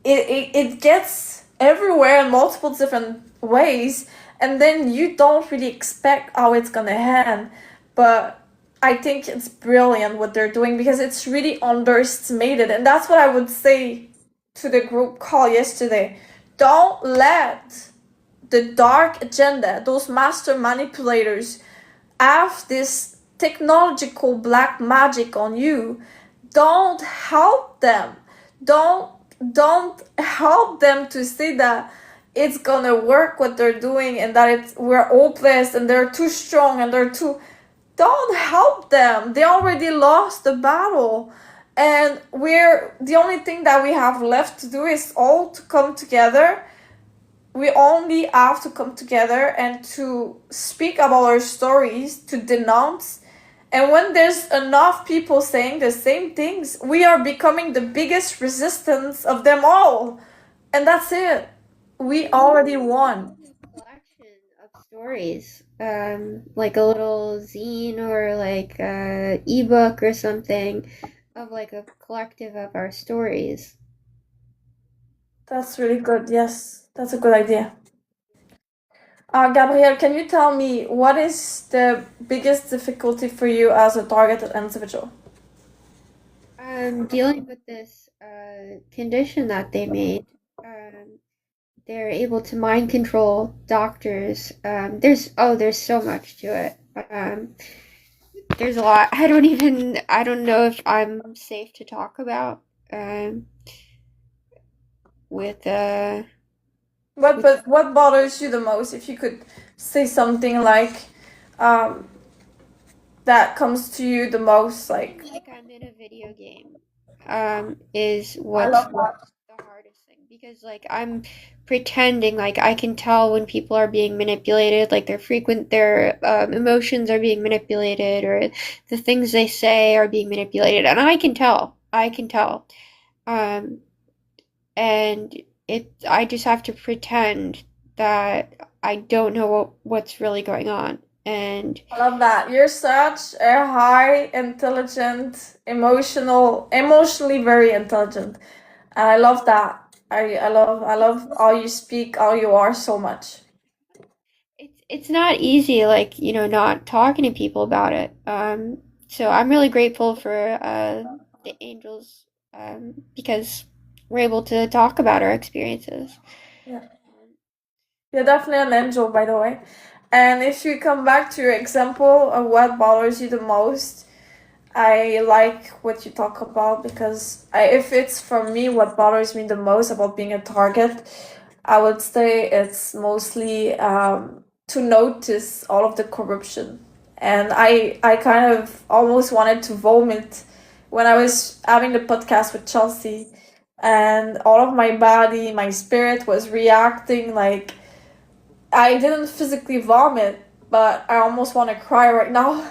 It gets everywhere in multiple different ways, and then you don't really expect how it's gonna end. But I think it's brilliant what they're doing because it's really underestimated, and that's what I would say to the group call yesterday. Don't let the dark agenda, those master manipulators, have this technological black magic on you. Don't help them. Don't help them to see that it's gonna work what they're doing and that we're hopeless and they're too strong and they're too. Don't help them. They already lost the battle. And the only thing that we have left to do is all to come together. We only have to come together and to speak about our stories, to denounce. And when there's enough people saying the same things, we are becoming the biggest resistance of them all. And that's it. We already won. Collection of stories, like a little zine or like a ebook or something of like a collective of our stories. That's really good. Yes, that's a good idea. Gabrielle, can you tell me what is the biggest difficulty for you as a targeted individual? Dealing with this condition that they made. They're able to mind control doctors. There's so much to it. There's a lot. I don't know if I'm safe to talk about um, with What bothers you the most? If you could say something like um, that comes to you the most, like like I'm in a video game. Is I what's love that. the hardest thing because like I'm pretending like I can tell when people are being manipulated, like their emotions are being manipulated or the things they say are being manipulated, and I can tell. Um, and I just have to pretend that I don't know what's really going on. And I love that. You're such a high, intelligent, emotionally very intelligent, and I love that. I love how you speak, how you are so much. it's not easy, like, not talking to people about it. So I'm really grateful for the angels, because we're able to talk about our experiences. Yeah. You're definitely an angel, by the way. And if you come back to your example of what bothers you the most, I like what you talk about because if it's for me, what bothers me the most about being a target, I would say it's mostly to notice all of the corruption. And I kind of almost wanted to vomit when I was having the podcast with Chelsea, and all of my body, my spirit was reacting like I didn't physically vomit, but I almost want to cry right now.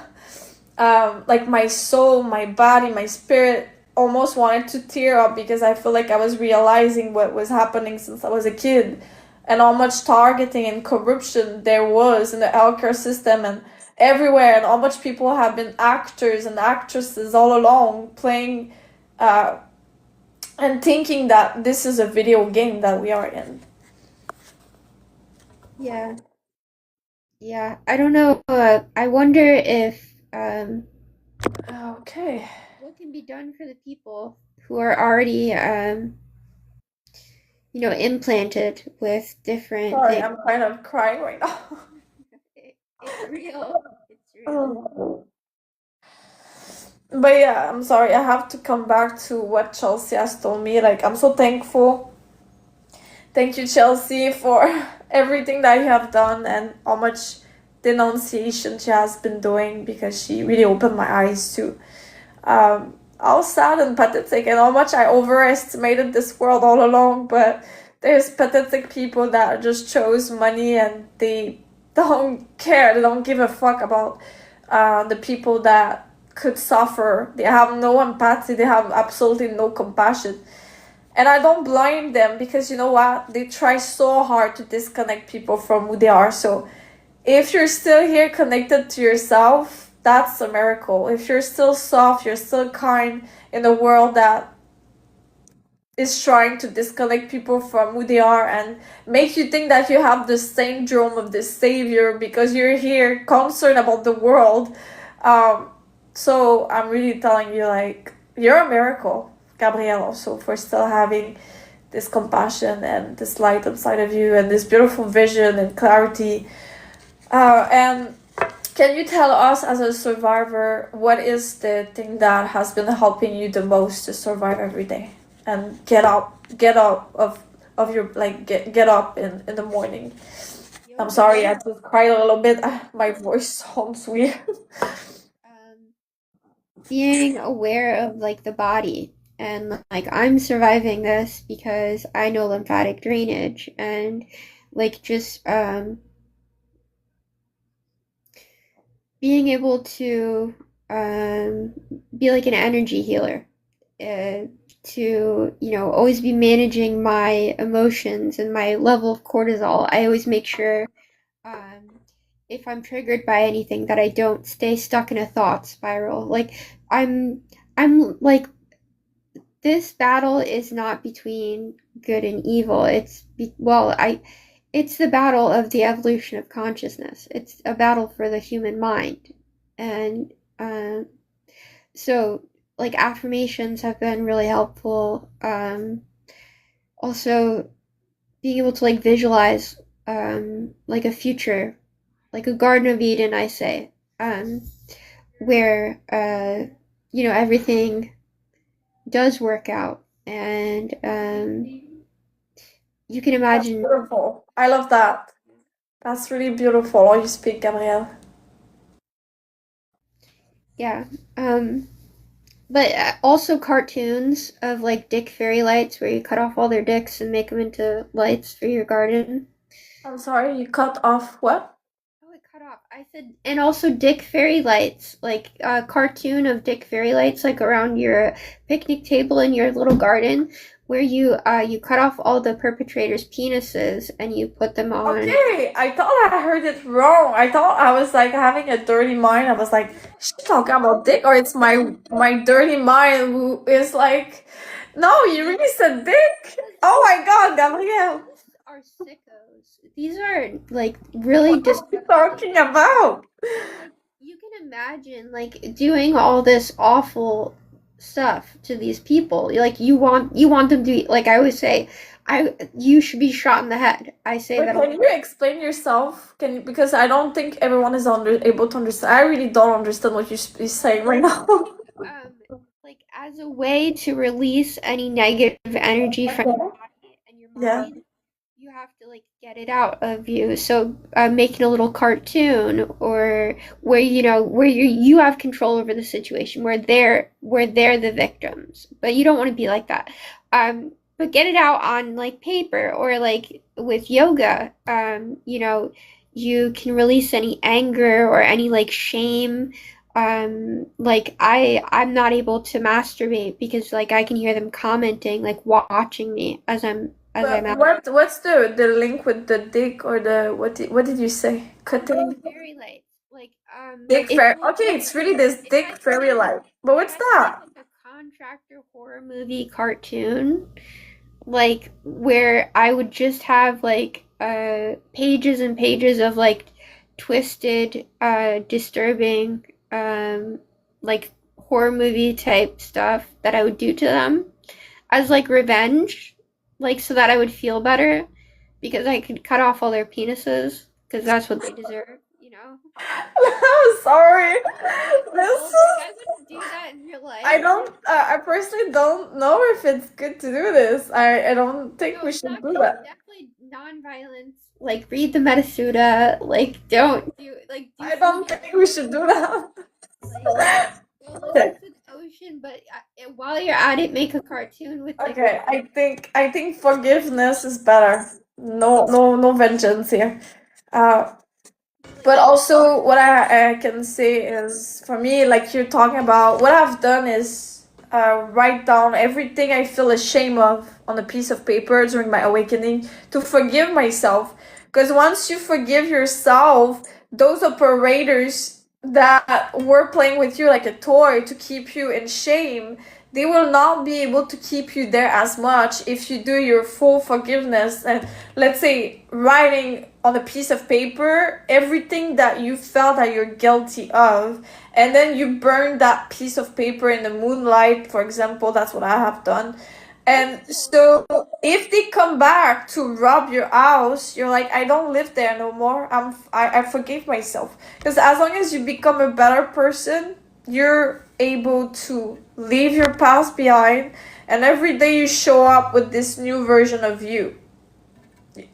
Like my soul, my body, my spirit almost wanted to tear up because I feel like I was realizing what was happening since I was a kid and how much targeting and corruption there was in the healthcare system and everywhere, and how much people have been actors and actresses all along playing uh, and thinking that this is a video game that we are in. Yeah. Yeah. I don't know. I wonder if Okay. what can be done for the people who are already implanted with different Sorry, things. I'm kind of crying right now. It's real. It's real. Oh. But yeah, I'm sorry. I have to come back to what Chelsea has told me. Like, I'm so thankful. Thank you, Chelsea, for everything that you have done and how much denunciation she has been doing, because she really opened my eyes to how sad and pathetic and how much I overestimated this world all along. But there's pathetic people that just chose money and they don't care, they don't give a fuck about the people that could suffer. They have no empathy, they have absolutely no compassion. And I don't blame them, because you know what? They try so hard to disconnect people from who they are. So if you're still here connected to yourself, that's a miracle. If you're still soft, you're still kind in a world that is trying to disconnect people from who they are and make you think that you have the syndrome of the savior because you're here concerned about the world. Um, so I'm really telling you, like, you're a miracle, Gabrielle, also for still having this compassion and this light inside of you and this beautiful vision and clarity. And can you tell us, as a survivor, what is the thing that has been helping you the most to survive every day and get up of your, like, get up in the morning? I'm Yoga. sorry, I just cried a little bit. My voice sounds weird. Um, Being aware of like the body and like I'm surviving this because I know lymphatic drainage and like just being able to um, be like an energy healer, to always be managing my emotions and my level of cortisol. I always make sure um, if I'm triggered by anything that I don't stay stuck in a thought spiral. Like I'm I'm like this battle is not between good and evil. It's the battle of the evolution of consciousness. It's a battle for the human mind. And so like affirmations have been really helpful. Also being able to like visualize like a future, like a Garden of Eden, I say, where everything does work out, and you can That's imagine. beautiful. I love that. That's really beautiful how you speak, Gabrielle. Yeah. But also cartoons of like dick fairy lights where you cut off all their dicks and make them into lights for your garden. I'm sorry, you cut off what? Oh, it cut off. I said, and also dick fairy lights, like a cartoon of dick fairy lights, like around your picnic table in your little garden, where you cut off all the perpetrators' penises and you put them on. Okay, I thought I heard it wrong. I thought I was like having a dirty mind. I was like, she talking about dick, or it's my dirty mind who is like, no, you really said dick. Oh my God, Gabrielle, These are sickos. These are like really what are you disgusting. talking about? Like you can imagine like doing all this awful stuff to these people. Like you want them to be like I always say, you should be shot in the head. I say But that a lot. can you explain yourself? Can you, because I don't think everyone is able to understand. I really don't understand what you're saying right now. Um like as a way to release any negative energy from Okay. your body and your Yeah. mind, you have to like get it out of you. So making a little cartoon or where where you have control over the situation, where they're the victims, but you don't want to be like that. But get it out on like paper or like with yoga. You can release any anger or any like shame. Like I'm not able to masturbate because like I can hear them commenting, like watching me as I'm But out. what's the link with the dick, or the what did you say? Cutting Fairy lights. Like dick it's fairy. Okay, it's really this it dick has to fairy be light. But it what's has to be that? like a contractor horror movie cartoon, like where I would just have like pages and pages of like twisted, disturbing, like horror movie type stuff that I would do to them as like revenge, like so that I would feel better because I could cut off all their penises because that's what they deserve, you know? I'm sorry. This Well, like is. I wouldn't do that in real life. I don't. I personally don't know if it's good to do this. I don't think No, we it's should not do good. It's that. definitely non-violence. Like read the Metasuda. Like don't do like do I some don't think we should do that. like go listen Okay. to the ocean, but while you're at it, make a cartoon with like Okay. I think forgiveness is better. No vengeance here. Uh, But also, what I can say is, for me, like you're talking about, what I've done is write down everything I feel ashamed of on a piece of paper during my awakening to forgive myself. Because once you forgive yourself, those operators that were playing with you like a toy to keep you in shame, they will not be able to keep you there as much if you do your full forgiveness and, let's say, writing on a piece of paper everything that you felt that you're guilty of, and then you burn that piece of paper in the moonlight, for example. That's what I have done. And so if they come back to rob your house, you're like, I don't live there no more. I forgave myself. Because as long as you become a better person, you're able to leave your past behind, and every day you show up with this new version of you.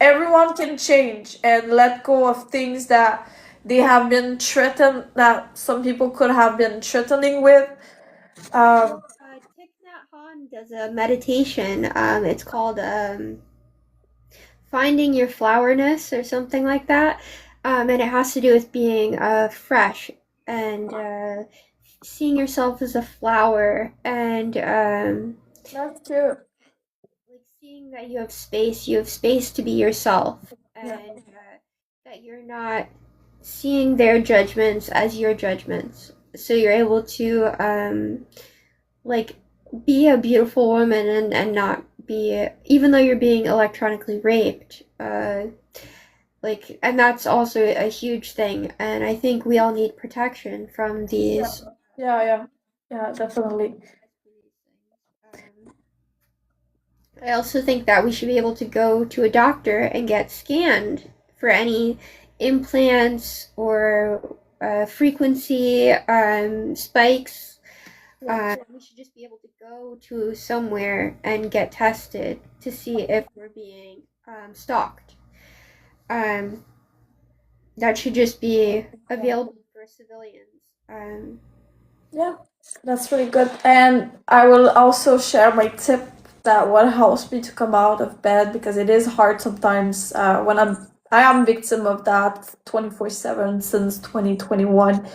Everyone can change and let go of things that they have been threatened, that some people could have been threatening with. um Thich Nhat Hanh does a meditation. It's called finding your flowerness or something like that. And it has to do with being fresh and seeing yourself as a flower and that's cute. like seeing that you have space to be yourself, Yeah. and that you're not seeing their judgments as your judgments. So you're able to like be a beautiful woman and not be, even though you're being electronically raped. Like, and that's also a huge thing. And I think we all need protection from Yeah. these. Yeah, definitely. I also think that we should be able to go to a doctor and get scanned for any implants or frequency spikes. We should just be able to go to somewhere and get tested to see if we're being stalked. Um, that should just be available for civilians. Yeah, that's really good. And I will also share my tip that what helps me to come out of bed, because it is hard sometimes when I am victim of that 24/7 since 2021.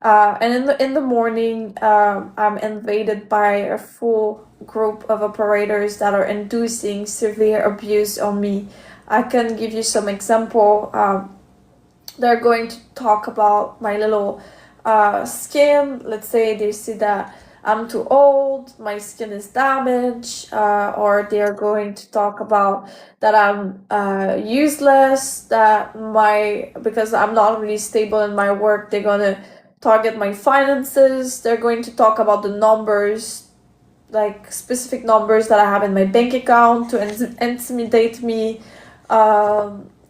And in the morning, I'm invaded by a full group of operators that are inducing severe abuse on me. I can give you some example. They're going to talk about my little skin. Let's say they see that I'm too old, my skin is damaged, or they're going to talk about that I'm useless, that my because I'm not really stable in my work, they're gonna target my finances. They're going to talk about the numbers, like specific numbers that I have in my bank account to intimidate me.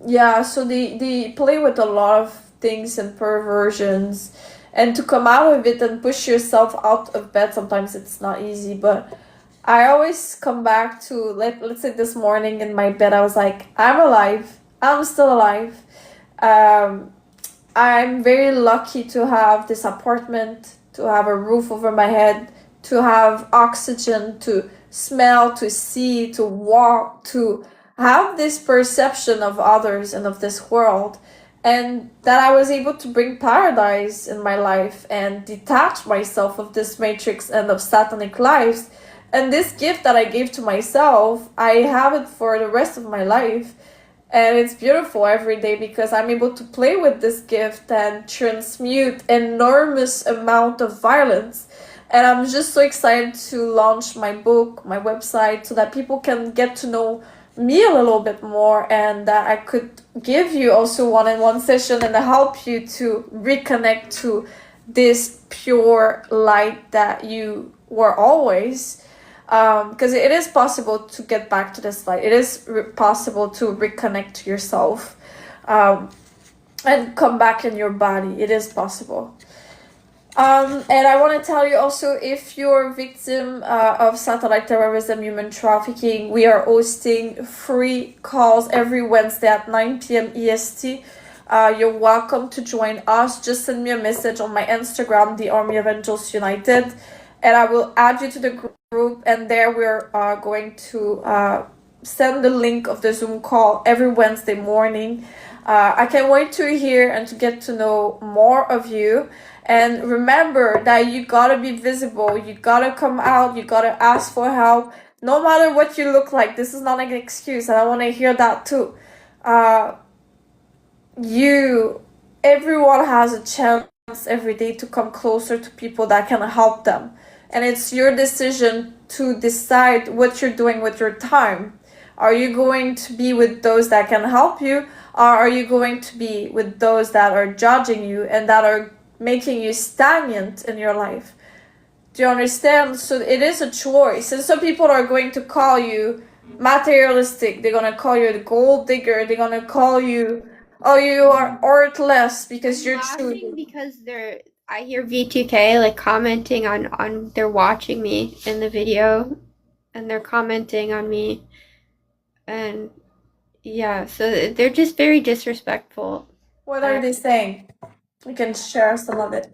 Yeah, so they play with a lot of things and perversions. And to come out of it and push yourself out of bed, sometimes it's not easy. But I always come back to, let's say this morning in my bed, I was like, I'm alive. I'm still alive. Um, I'm very lucky to have this apartment, to have a roof over my head, to have oxygen, to smell, to see, to walk, to have this perception of others and of this world. And that I was able to bring paradise in my life and detach myself of this matrix and of satanic lives. And this gift that I gave to myself, I have it for the rest of my life. And it's beautiful every day because I'm able to play with this gift and transmute enormous amount of violence. And I'm just so excited to launch my book, my website, so that people can get to know me a little bit more, and that I could give you also one-on-one session and help you to reconnect to this pure light that you were always. Because it is possible to get back to this light. It is possible to reconnect to yourself, and come back in your body. It is possible. And I want to tell you also, if you're a victim of satellite terrorism, human trafficking, we are hosting free calls every Wednesday at 9 p.m. EST. You're welcome to join us. Just send me a message on my Instagram, the Army of Angels United, and I will add you to the group. And there we're going to send the link of the Zoom call every Wednesday morning. I can't wait to hear and to get to know more of you. And remember that you gotta be visible, you gotta come out, you gotta ask for help, no matter what you look like. This is not an excuse, and I want to hear that too. Uh, everyone has a chance every day to come closer to people that can help them. And it's your decision to decide what you're doing with your time. Are you going to be with those that can help you, or are you going to be with those that are judging you and that are making you stagnant in your life? Do you understand? So it is a choice. And some people are going to call you materialistic. They're going to call you a gold digger. They're going to call you, oh, you are worthless because you're Laughing choosing. because I hear V2K like commenting on they're watching me in the video and they're commenting on me, and yeah, so they're just very disrespectful. What are they saying? You can share some of it.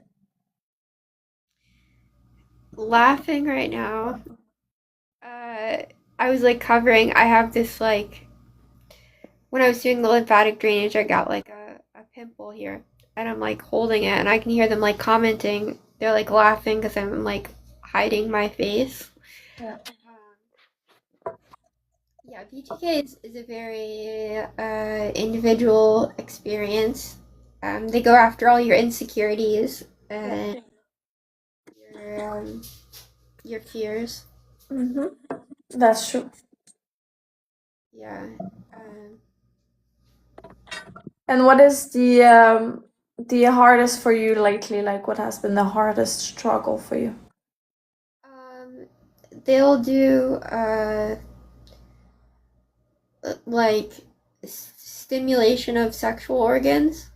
Laughing right now. I was like covering. I have this like when I was doing the lymphatic drainage, I got like a pimple here, and I'm like holding it, and I can hear them like commenting. They're like laughing because I'm like hiding my face. Yeah. Yeah, BTK is a very individual experience. They go after all your insecurities and your fears. Mm-hmm. That's true. Yeah. Um, And what is the hardest for you lately? Like, what has been the hardest struggle for you? um, they'll do like stimulation of sexual organs,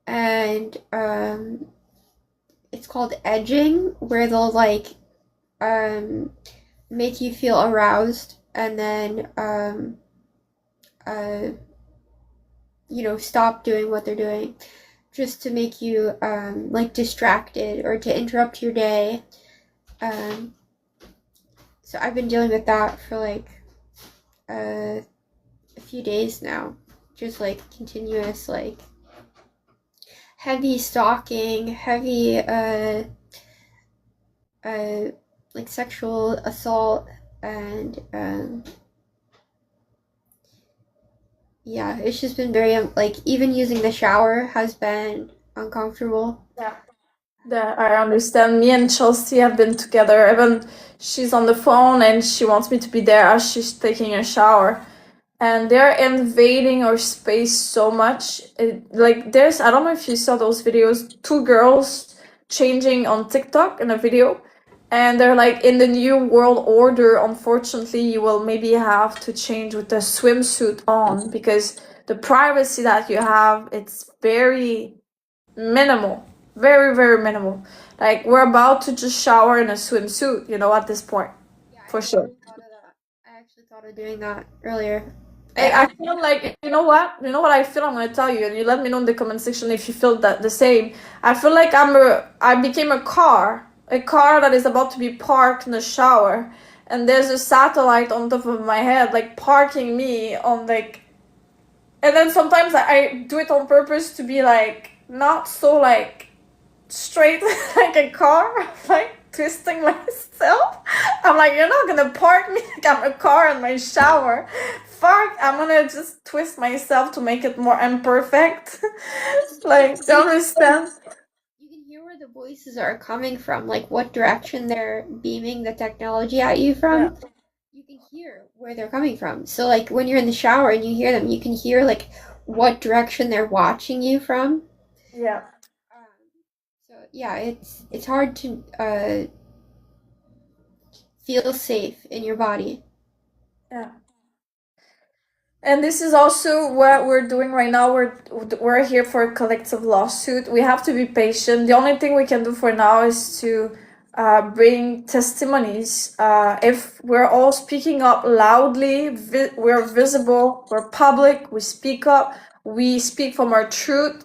and it's called edging, where they'll like um, make you feel aroused, and then uh, stop doing what they're doing, just to make you like distracted or to interrupt your day. Um, so I've been dealing with that for like a few days now, just like continuous like heavy stalking, heavy uh like sexual assault, and yeah, it's just been very like even using the shower has been uncomfortable. Yeah. I understand. Me and Chelsea have been together. Even she's on the phone and she wants me to be there as she's taking a shower. And they're invading our space so much. Like I don't know if you saw those videos, two girls changing on TikTok in a video, and they're like, in the new world order, unfortunately, you will maybe have to change with the swimsuit on because the privacy that you have, it's very minimal, very, very minimal. Like, we're about to just shower in a swimsuit, at this point, Yeah, for sure. I actually thought of doing that earlier. I feel like, you know what I feel. I'm gonna tell you, and you let me know in the comment section if you feel that the same. I feel like I became a car that is about to be parked in the shower, and there's a satellite on top of my head, like parking me on like. And then sometimes I do it on purpose to be like not so like straight like a car, like twisting myself. I'm like, you're not gonna park me like I'm a car in my shower. Fuck, I'm gonna just twist myself to make it more imperfect. Like, do you understand? You can hear where the voices are coming from, like what direction they're beaming the technology at you Yeah. from, you can hear where they're coming from. So like when you're in the shower and you hear them, you can hear like what direction they're watching you from. Yeah. So yeah, it's hard to feel safe in your body. Yeah. And this is also what we're doing right now. We're here for a collective lawsuit. We have to be patient. The only thing we can do for now is to bring testimonies. If we're all speaking up loudly, we're visible, we're public, we speak up, we speak from our truth.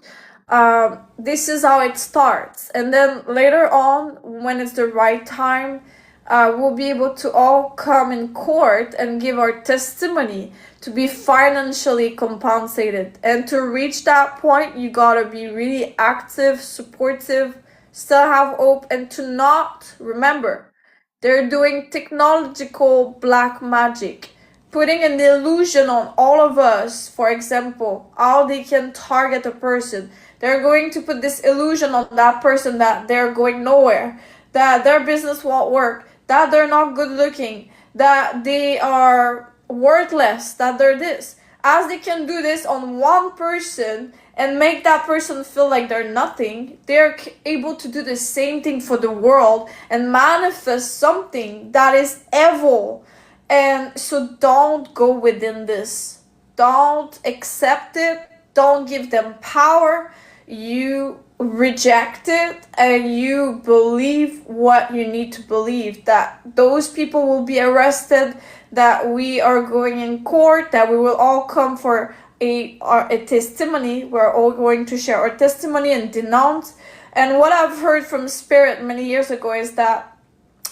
This is how it starts. And then later on, when it's the right time, we'll be able to all come in court and give our testimony to be financially compensated. And to reach that point, you gotta be really active, supportive, still have hope, and to not remember they're doing technological black magic, putting an illusion on all of us. For example, how they can target a person. They're going to put this illusion on that person that they're going nowhere, that their business won't work, that they're not good looking, that they are worthless, that they're this. As they can do this on one person and make that person feel like they're nothing, they're able to do the same thing for the world and manifest something that is evil. And so don't go within this. Don't accept it. Don't give them power. You reject it and you believe what you need to believe, that those people will be arrested, that we are going in court, that we will all come for a testimony. We're all going to share our testimony and denounce. And what I've heard from Spirit many years ago is that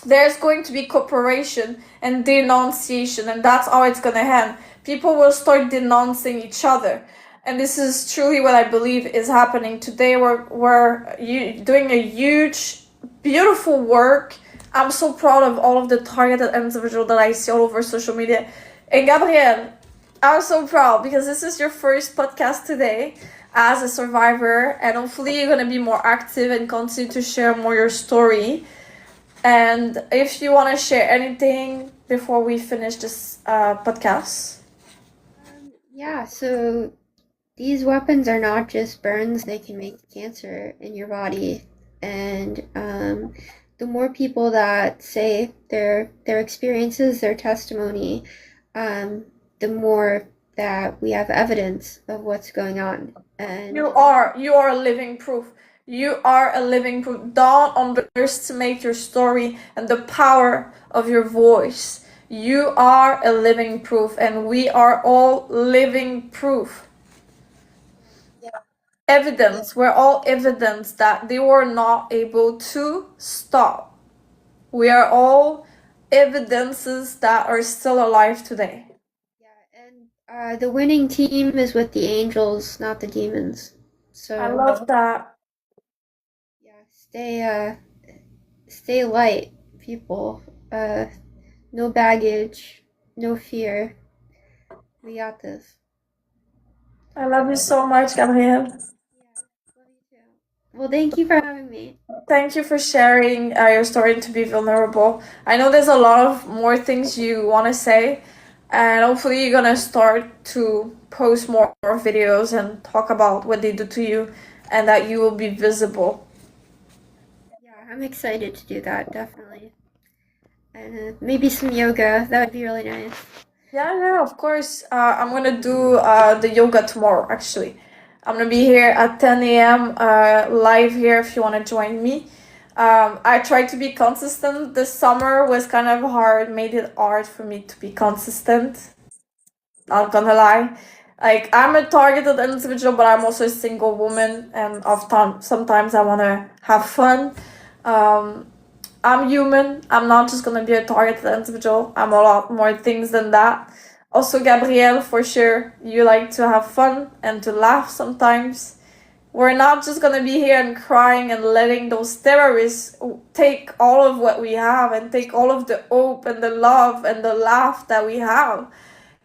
there's going to be cooperation and denunciation, and that's how it's going to end. People will start denouncing each other. And this is truly what I believe is happening today. We're doing a huge, beautiful work. I'm so proud of all of the targeted individuals that I see all over social media. And Gabrielle, I'm so proud because this is your first podcast today as a survivor, and hopefully you're going to be more active and continue to share more your story. And if you want to share anything before we finish this podcast. Yeah, so these weapons are not just burns, they can make cancer in your body. And the more people that say their experiences, their testimony, the more that we have evidence of what's going on. And You are a living proof. You are a living proof. Don't underestimate your story and the power of your voice. You are a living proof, and we are all living proof. Evidence. We're all evidence that they were not able to stop. We are all evidences that are still alive today. yeah, and the winning team is with the angels, not the demons. I So love that. yeah, stay light, people. No baggage, no fear. We got this. I love you so much, Gabrielle. Yeah, love you too. Well, thank you for having me. Thank you for sharing your story and to be vulnerable. I know there's a lot of more things you want to say, and hopefully you're gonna start to post more videos and talk about what they do to you, and that you will be visible. Yeah, I'm excited to do that, definitely. And maybe some yoga. That would be really nice. Yeah, of course. I'm gonna do the yoga tomorrow, actually. I'm gonna be here at 10 a.m. Live here if you wanna join me. I tried to be consistent. This summer was kind of hard, made it hard for me to be consistent. Not gonna lie. Like, I'm a targeted individual, but I'm also a single woman, and often sometimes I wanna have fun. Um, I'm human. I'm not just gonna be a targeted individual. I'm a lot more things than that. Also, Gabrielle, for sure, you like to have fun and to laugh sometimes. We're not just gonna be here and crying and letting those terrorists take all of what we have and take all of the hope and the love and the laugh that we have.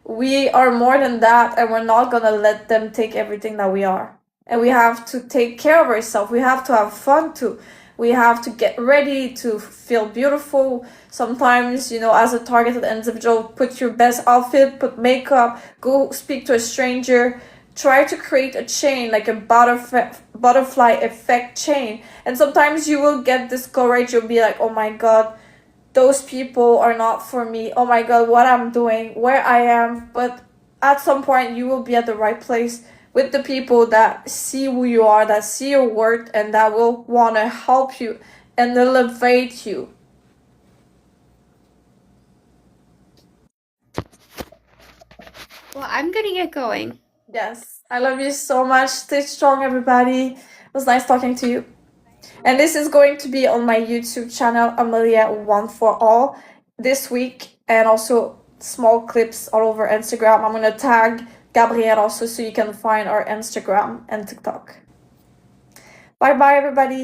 We are more than that, and we're not gonna let them take everything that we are. and we have to take care of ourselves. We have to have fun too. We have to get ready to feel beautiful. Sometimes, as a targeted individual, put your best outfit, put makeup, go speak to a stranger, try to create a chain, like a butterfly effect chain. And sometimes you will get discouraged. You'll be like, oh my God, those people are not for me. Oh my God, what I'm doing, where I am. But at some point, you will be at the right place with the people that see who you are, that see your worth, and that will want to help you and elevate you. Well, I'm gonna get going. Yes, I love you so much. Stay strong, everybody. It was nice talking to you. And this is going to be on my YouTube channel, Ameliaoneforall, this week, and also small clips all over Instagram. I'm gonna tag Gabrielle also so you can find our Instagram and TikTok. Bye bye, everybody.